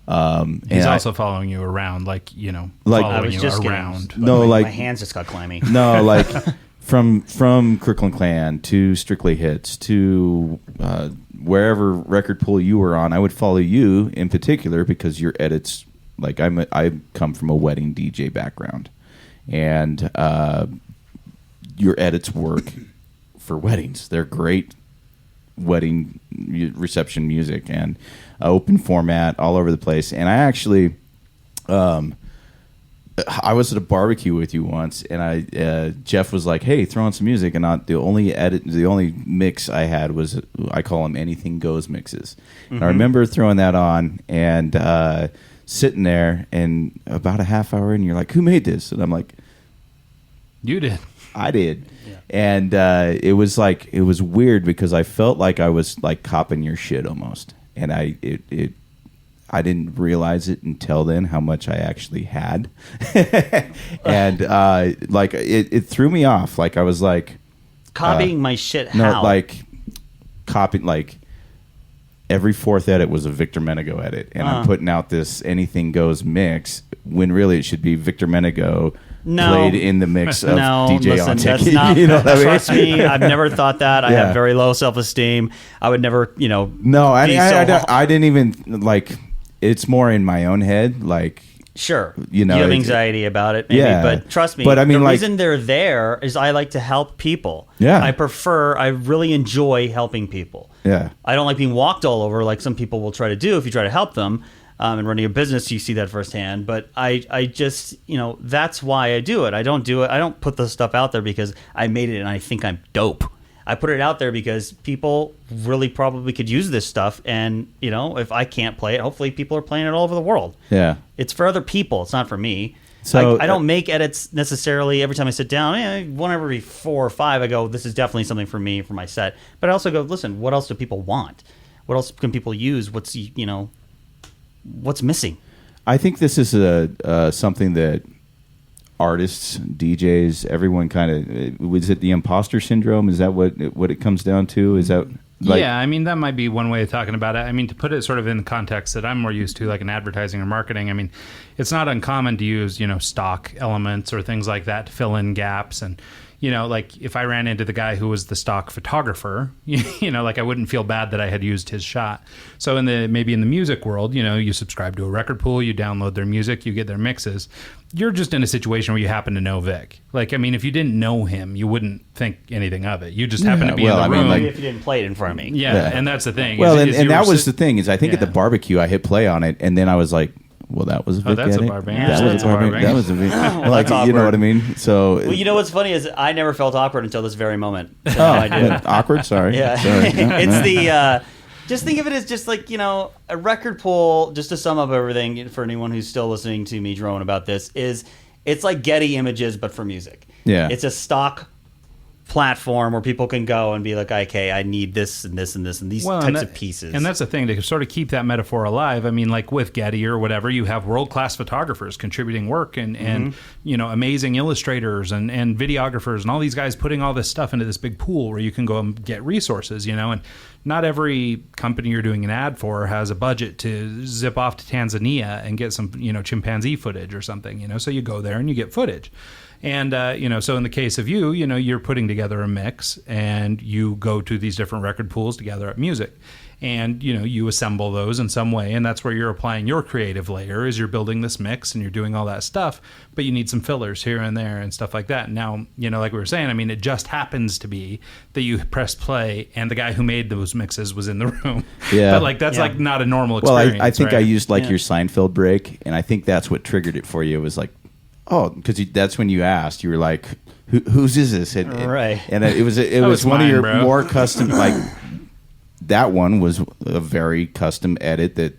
He's also following you around, Like- I following was you just around. getting, No, my, like- my hands just got clammy. No, like from Crooklyn Clan to Strictly Hits to wherever record pool you were on, I would follow you in particular because your edits. Like I come from a wedding DJ background, and your edits work for weddings. They're great wedding reception music and open format all over the place. And I actually. I was at a barbecue with you once, and Jeff was like, "Hey, throw on some music." And the only mix I had was I call them anything goes mixes. And I remember throwing that on and sitting there, and about a half hour in, you're like, "Who made this?" And I'm like, You did. "I did." And it was weird because I felt like I was like copping your shit almost, and I didn't realize it until then how much I actually had. And like it threw me off. Like I was like Copying my shit. no, How? like copying like every fourth edit was a Victor Menegaux edit, and I'm putting out this anything goes mix when really it should be Victor Menegaux No. played in the mix of no, DJ listen, on that's Ticket. not. You know what I mean? Trust me, I've never thought that. I Yeah. have very low self-esteem. I would never, No, be so- I didn't even like. It's more in my own head, like. Sure, You know, you have it- anxiety about it, maybe, Yeah. but trust me. But I mean, the like- reason they're there is I like to help people. Yeah. I really enjoy helping people. Yeah. I don't like being walked all over like some people will try to do if you try to help them. And running a business, you see that firsthand. But I just, that's why I do it. I don't do it. I don't put the stuff out there because I made it and I think I'm dope. I put it out there because people really probably could use this stuff. And, if I can't play it, hopefully people are playing it all over the world. Yeah. It's for other people. It's not for me. So I don't make edits necessarily every time I sit down. One every 4 or 5, I go, this is definitely something for me, for my set. But I also go, listen, what else do people want? What else can people use? What's missing? I think this is something that artists, DJs, everyone kind of. Was it the imposter syndrome? Is that what it comes down to? Is that Yeah, I mean, that might be one way of talking about it. I mean, to put it sort of in the context that I'm more used to, like in advertising or marketing, I mean, it's not uncommon to use, stock elements or things like that to fill in gaps. And, like if I ran into the guy who was the stock photographer, like I wouldn't feel bad that I had used his shot. So maybe in the music world, you subscribe to a record pool, you download their music, you get their mixes. You're just in a situation where you happen to know Vic. Like, I mean, if you didn't know him, you wouldn't think anything of it. You just happen to be in the room. Maybe if you didn't play it in front of me. Yeah, and that's the thing. Well, is and you that were was the thing is I think at the Yeah. barbecue I hit play on it, and then I was like, well, that was a Vic that's a edit. barbarian. That Yeah, was that's a a barbarian. That was a Vic. Like, that's you know awkward. what I mean? So Well, what's funny is I never felt awkward until this very moment. So oh, I did. awkward. Sorry. Yeah. Sorry. No, It's no. the just think of it as just like, a record pool, just to sum up everything for anyone who's still listening to me drone about this, is it's like Getty Images but for music. Yeah. It's a stock platform where people can go and be like, okay, I need this and this and this and these types of pieces. And that's the thing, to sort of keep that metaphor alive. I mean, like with Getty or whatever, you have world-class photographers contributing work and amazing illustrators and videographers and all these guys putting all this stuff into this big pool where you can go and get resources, and not every company you're doing an ad for has a budget to zip off to Tanzania and get some, chimpanzee footage or something, so you go there and you get footage. And, so in the case of you, you're putting together a mix and you go to these different record pools to gather up music. And, you assemble those in some way. And that's where you're applying your creative layer is you're building this mix and you're doing all that stuff. But you need some fillers here and there and stuff like that. And now, like we were saying, I mean, it just happens to be that you press play and the guy who made those mixes was in the room. Yeah. But that's like not a normal Well, experience. I think right? I used Yeah. your Seinfeld break, and I think that's what triggered it for you. It was like, oh, because that's when you asked. You were like, "Whose is this?" And, Right. And it was was one of mine, your bro. more custom, like that one was a very custom edit that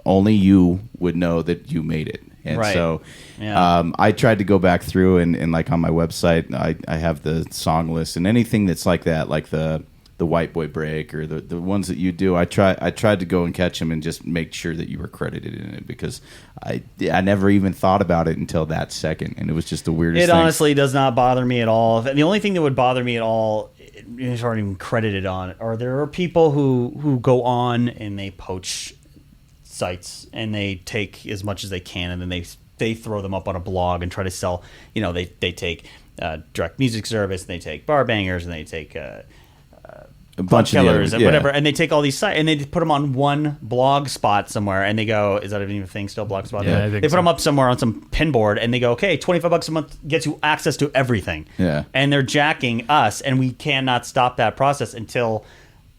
only you would know that you made it. And Right. so Yeah. I tried to go back through and like on my website, I have the song list, and anything that's like that, like the White Boy Break or the ones that you do, I tried to go and catch them and just make sure that you were credited in it, because I never even thought about it until that second, and it was just the weirdest It thing. honestly does not bother me at all. The only thing that would bother me at all is aren't even credited on it. Or there are people who go on and they poach sites and they take as much as they can, and then they throw them up on a blog and try to sell. They take direct music service, and they take bar bangers, and they take a bunch of the killers other- and yeah. whatever, and they take all these sites and they put them on one blog spot somewhere, and they go, is that even a thing still, blog spot? Yeah, I they think put so. them up somewhere on some pinboard, and they go, okay, $25 a month gets you access to everything. Yeah. And they're jacking us, and we cannot stop that process until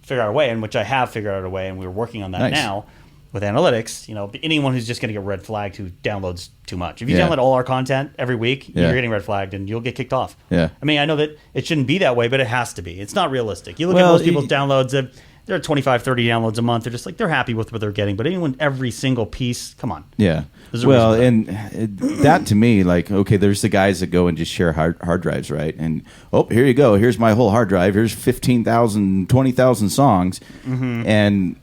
figure out a way, in which I have figured out a way, and we're working on that Nice. now with analytics. Anyone who's just going to get red flagged who downloads too much. If you Yeah. download all our content every week, Yeah. you're getting red flagged and you'll get kicked off. Yeah. I mean, I know that it shouldn't be that way, but it has to be. It's not realistic. You look Well, at most people's downloads, they're 25, 30 downloads a month. They're just like, they're happy with what they're getting. But anyone, every single piece, come on. Yeah. There's a Well, reason and that to me, like, okay, there's the guys that go and just share hard drives, right? And, oh, here you go. Here's my whole hard drive. Here's 15,000, 20,000 songs. Mm-hmm. And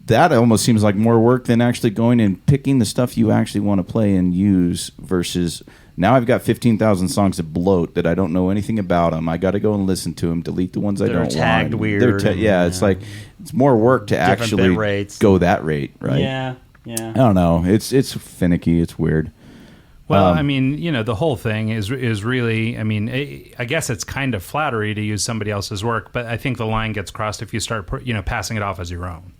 that almost seems like more work than actually going and picking the stuff you actually want to play and use versus now I've got 15,000 songs to bloat that I don't know anything about them. I got to go and listen to them, delete the ones I They're don't tagged want. weird They're and, it's like it's more work to Different actually bit rates. go that rate, right? Yeah. I don't know. It's finicky. It's weird. Well, I mean, the whole thing is really, I mean, I guess it's kind of flattery to use somebody else's work, but I think the line gets crossed if you start, passing it off as your own.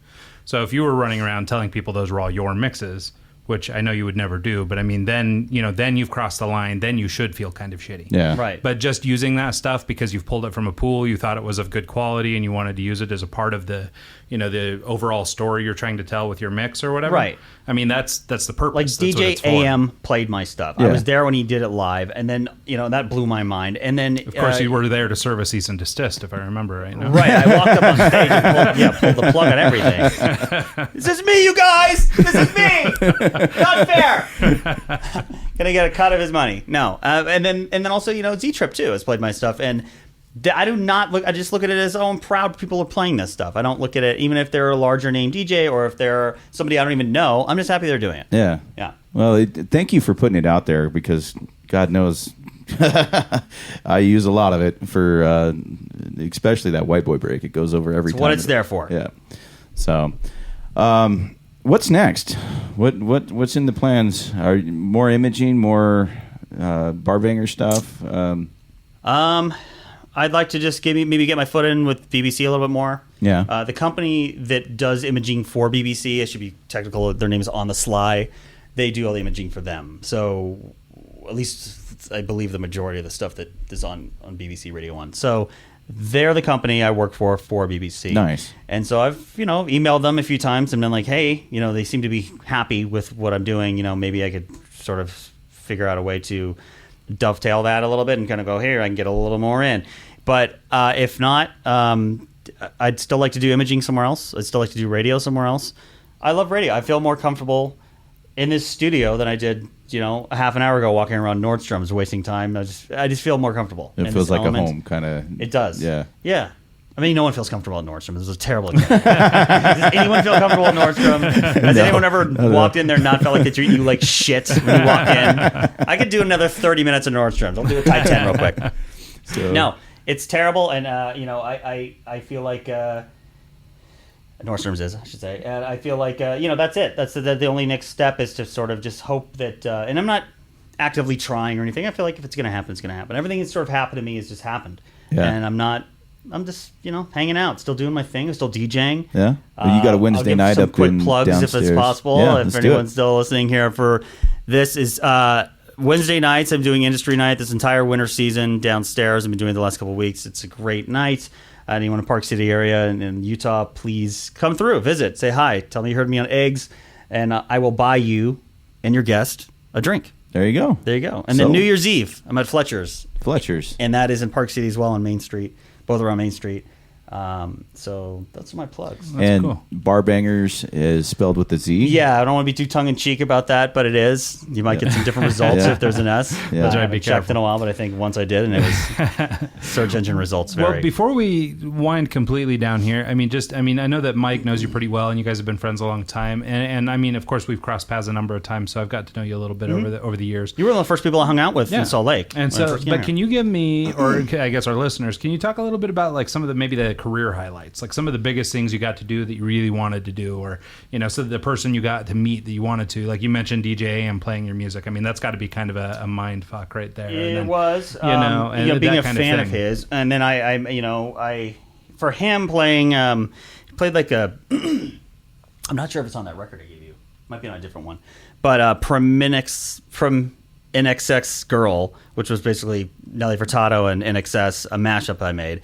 So if you were running around telling people those were all your mixes, which I know you would never do, but I mean, then you've crossed the line. Then you should feel kind of shitty. Yeah. Right. But just using that stuff because you've pulled it from a pool, you thought it was of good quality, and you wanted to use it as a part of the, the overall story you're trying to tell with your mix or whatever. Right. I mean, that's the purpose. Like That's what DJ it's for. AM played my stuff. I Yeah. was there when he did it live, and then that blew my mind. And then Of course, you were there to serve a cease and desist, if I remember right now. right. I walked up on stage and pulled the plug on everything. This is me, you guys. This is me. Not fair. Gonna get a cut of his money. No. And then also Z-Trip too has played my stuff, and I do not look. I just look at it as, oh, I'm proud people are playing this stuff. I don't look at it even if they're a larger name DJ or if they're somebody I don't even know. I'm just happy they're doing it. Yeah. Yeah. Well, thank you for putting it out there, because God knows I use a lot of it for especially that White Boy Break. It goes over every time. It's what it's there for. Yeah. So, what's next? What's in the plans? Are more imaging, more bar banger stuff? I'd like to just maybe get my foot in with BBC a little bit more. Yeah. The company that does imaging for BBC, it should be technical, their name is On the Sly. They do all the imaging for them. So at least I believe the majority of the stuff that is on BBC Radio 1. So they're the company I work for BBC. Nice. And so I've, emailed them a few times and been like, hey, they seem to be happy with what I'm doing. Maybe I could sort of figure out a way to dovetail that a little bit and kind of go, here, I can get a little more in. But if not, I'd still like to do imaging somewhere else. I'd still like to do radio somewhere else. I love radio. I feel more comfortable in this studio than I did, a half an hour ago walking around Nordstrom's wasting time. I just feel more comfortable. It in feels this like element. a home kind of. It does. Yeah. Yeah. I mean, no one feels comfortable at Nordstrom. This is a terrible example. Does anyone feel comfortable at Nordstrom? Has anyone ever walked in there and not felt like they treat you like shit when you walk in? I could do another 30 minutes at Nordstrom's. I'll do a tight 10 real quick. So, No, it's terrible, and I feel like Nordstrom's is, I should say, and I feel like that's it. That's the only next step is to sort of just hope that, and I'm not actively trying or anything. I feel like if it's going to happen, it's going to happen. Everything that's sort of happened to me has just happened, Yeah. and I'm just hanging out, still doing my thing, still DJing. Yeah. Well, you got a Wednesday I'll give night some up quick in plugs if it's downstairs. possible. Yeah, if let's do anyone's it. still listening here for this is Wednesday nights. I'm doing industry night this entire winter season downstairs. I've been doing it the last couple of weeks. It's a great night. Anyone in Park City area and in Utah, please come through, visit, say hi, tell me you heard me on Eggs, and I will buy you and your guest a drink. There you go. There you go. And So- then New Year's Eve, I'm at Fletcher's, Fletcher's. and that is in Park City as well on Main Street, both around Main Street. So that's my plugs. and cool. Bar Bangers is spelled with a Z. Yeah, I don't want to be too tongue-in-cheek about that, but it is. You might get some different results Yeah. if there's an S. Yeah. I That's right, haven't be checked in careful. a while, but I think once I did, and it was search engine results vary. Well, before we wind completely down here, I know that Mike knows you pretty well, and you guys have been friends a long time. And I mean, of course, we've crossed paths a number of times, so I've got to know you a little bit over the years. You were one of the first people I hung out with in Salt Lake. And when I so, first came but here. can you give me, or I guess our listeners, can you talk a little bit about like some of the maybe the career highlights, like some of the biggest things you got to do that you really wanted to do, or so the person you got to meet that you wanted to, like you mentioned DJ and playing your music. I mean, that's got to be kind of a mind fuck right there. And It then, was, and being that a kind of fan of thing. his, and then I for him playing, he played like a, I'm not sure if it's on that record I gave you, might be on a different one, but from NXX Girl, which was basically Nelly Furtado and NXS, a mashup I made.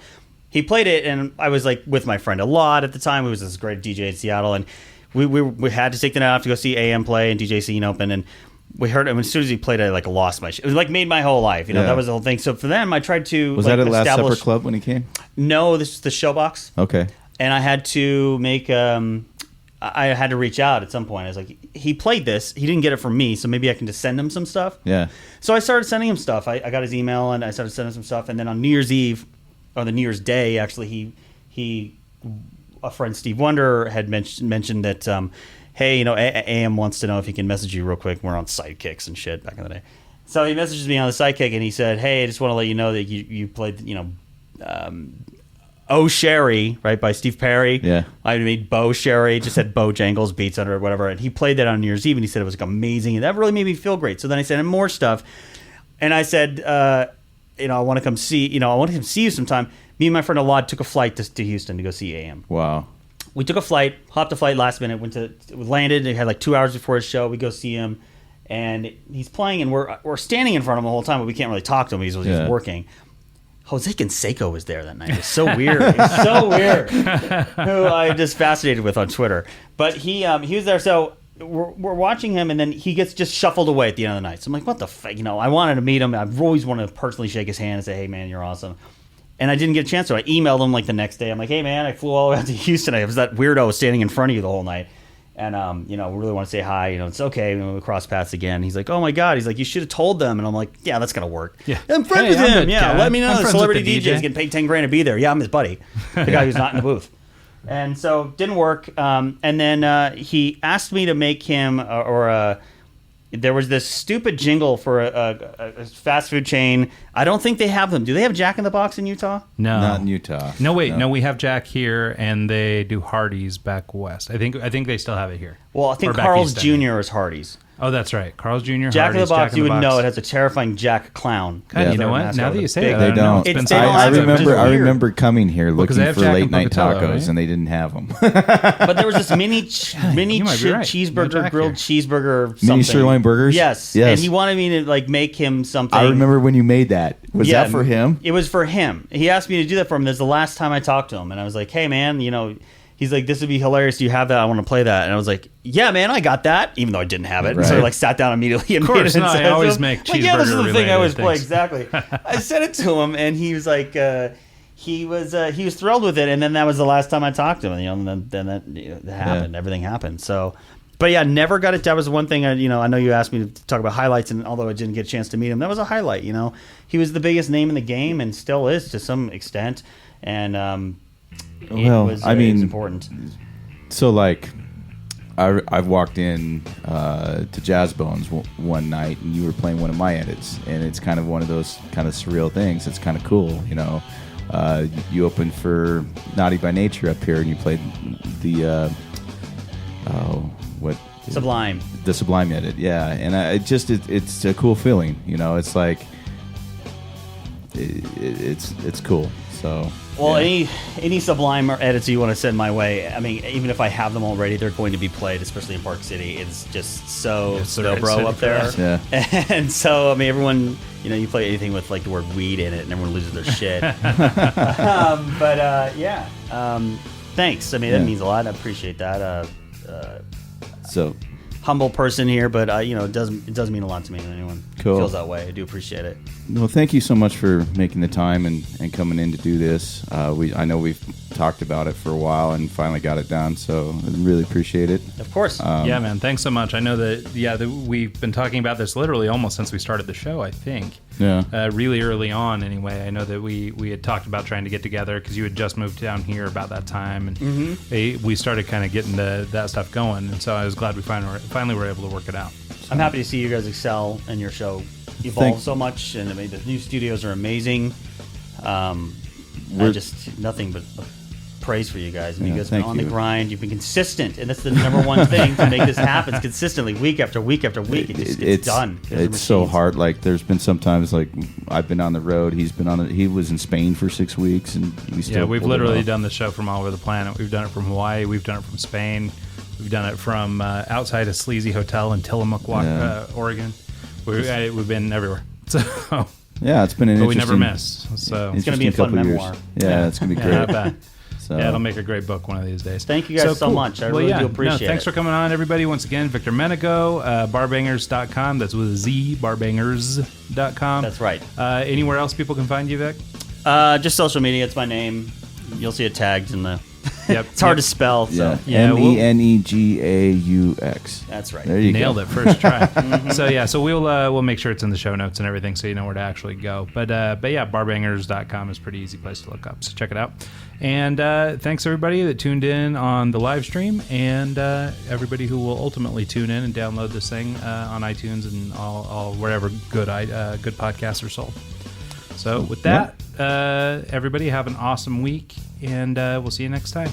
He played it, and I was like with my friend a lot at the time. He was this great DJ in Seattle, and we had to take the night off to go see AM play and DJ Scene open, and we heard him. As soon as he played, I like lost my shit. It was like made my whole life. Yeah. That was the whole thing. So for them, I tried to Was like, that at Last Supper establish. Club when he came? No, this is the Showbox, Okay. and I had to make. I had to reach out at some point. I was like, he played this. He didn't get it from me, so maybe I can just send him some stuff. Yeah. So I started sending him stuff. I got his email, and I started sending him some stuff. And then on New Year's Eve, or the New Year's Day, actually, a friend, Steve Wonder, had mentioned that, hey, AM wants to know if he can message you real quick. We're on Sidekicks and shit back in the day. So he messages me on the Sidekick, and he said, hey, I just want to let you know that you played, Oh Sherry, right, by Steve Perry. Yeah. I made Bo Sherry, just had Bojangles beats under it, whatever. And he played that on New Year's Eve, and he said it was like amazing. And that really made me feel great. So then I sent him more stuff. And I said, I want to come see, I want to come see you sometime. Me and my friend Alad took a flight to Houston to go see AM. Wow. We took a flight, hopped a flight last minute, landed. They had like 2 hours before his show. We go see him, and he's playing, and we're standing in front of him the whole time, but we can't really talk to him. He's working. Jose Canseco was there that night. It was so weird. It was so weird. Who I'm just fascinated with on Twitter. But he was there. So we're watching him, and then he gets just shuffled away at the end of the night. So I'm like, what the fuck? I wanted to meet him. I've always wanted to personally shake his hand and say, hey, man, you're awesome. And I didn't get a chance to. I emailed him like the next day. I'm like, hey, man, I flew all the way out to Houston. I was that weirdo standing in front of you the whole night. And, we really want to say hi. It's okay. We cross paths again. He's like, oh, my God. He's like, you should have told them. And I'm like, yeah, that's going to work. Yeah. I'm friends Hey, with I'm him. that Yeah, guy. let me know. I'm The friends celebrity with the DJ is DJ. getting paid $10,000 to be there. Yeah, I'm his buddy. The guy who's not in the booth. And so didn't work. And then he asked me to make him there was this stupid jingle for a fast food chain. I don't think they have them. Do they have Jack in the Box in Utah? No, Not in Utah. No, wait, no. We have Jack here, and they do Hardee's back west. I think they still have it here. Well, I think Or back Carl's east, I mean. Jr. is Hardee's. Oh, that's right. Carl's Jr. Jack in the Hardee's, Box, Jack in you the would Box. know it has a terrifying Jack clown. God, Yeah. you know what? Mascot Now with that a you say big- that, They I know don't. it's been It's- so they don't long I have since I've them. been remember. to I here. remember coming here because they looking have for Jack late and night Pocatello, tacos, right? and they didn't have them. But there was this mini you might be right. cheeseburger, No Jack grilled here. cheeseburger, something. Mini sirloin burgers? Yes. Yes. And he wanted me to like make him something. I remember when you made that. Was that for him? It was for him. He asked me to do that for him. That's the last time I talked to him, and I was like, "Hey, man, he's like, this would be hilarious. Do you have that? I want to play that." And I was like, "Yeah, man, I got that," even though I didn't have it. Right. So I like sat down immediately and Of course, made it. no, and I always so- make like, yeah, this is the thing I always cheeseburger-related play. Exactly. I sent it to him, and he was like, he was thrilled with it. And then that was the last time I talked to him. And then that happened. Yeah. Everything happened. So. But yeah, never got it. That was one thing. I know you asked me to talk about highlights, and although I didn't get a chance to meet him, that was a highlight. He was the biggest name in the game, and still is to some extent. And Well, it was important. So like, I've walked in to Jazz Bones one night, and you were playing one of my edits, and it's kind of one of those kind of surreal things. It's kind of cool, You opened for Naughty by Nature up here, and you played the Sublime. the Sublime edit, yeah. And it's a cool feeling, It's like it's cool. So Well, yeah. any Sublime edits you want to send my way, I mean, even if I have them already, they're going to be played, especially in Park City. It's just so It's the right bro city up for there. that. Yeah. And so, I mean, everyone, you play anything with like the word weed in it, and everyone loses their shit. Thanks. I mean, that Yeah. means a lot. I appreciate that. So humble person here, but it does mean a lot to me when anyone Cool. feels that way. I do appreciate it. Well, thank you so much for making the time and coming in to do this. I know we've talked about it for a while and finally got it done, so I really appreciate it. Of course. Yeah, man. Thanks so much. I know that we've been talking about this literally almost since we started the show, I think. Yeah. Really early on, anyway. I know that we had talked about trying to get together because you had just moved down here about that time, and we started kind of getting that stuff going. And so I was glad we finally were able to work it out. I'm happy to see you guys excel and your show evolve so much. And I mean, the new studios are amazing. Nothing but praise for you guys. I mean, you guys have been on the grind. You've been consistent, and that's the number one thing to make this happen. consistently, week after week after week. It's done. It's so hard. Like, there's been sometimes, like, I've been on the road. He was in Spain for 6 weeks, and we still. Yeah, we've literally done the show from all over the planet. We've done it from Hawaii. We've done it from Spain. We've done it from outside a sleazy hotel in Tillamook, Oregon. We've been everywhere. So. Yeah, it's been an interesting. But we never miss. So it's going to be a fun memoir. Yeah, it's going to be great. I bet. So. Yeah, it'll make a great book one of these days. Thank you guys so much. I really do appreciate it. Thanks for coming on, everybody. Once again, Victor Menegaux, barbangers.com. That's with a Z, barbangers.com. That's right. Anywhere else people can find you, Vic? Just social media. It's my name. You'll see it tagged in the... Yep. It's hard to spell. So. Yeah, Menegaux. That's right. There you Nailed go. it first try. So we'll make sure it's in the show notes and everything, so you know where to actually go. But yeah, barbangers.com is a pretty easy place to look up. So check it out. And thanks everybody that tuned in on the live stream, and everybody who will ultimately tune in and download this thing on iTunes and all wherever good podcasts are sold. So with that, everybody have an awesome week, and we'll see you next time.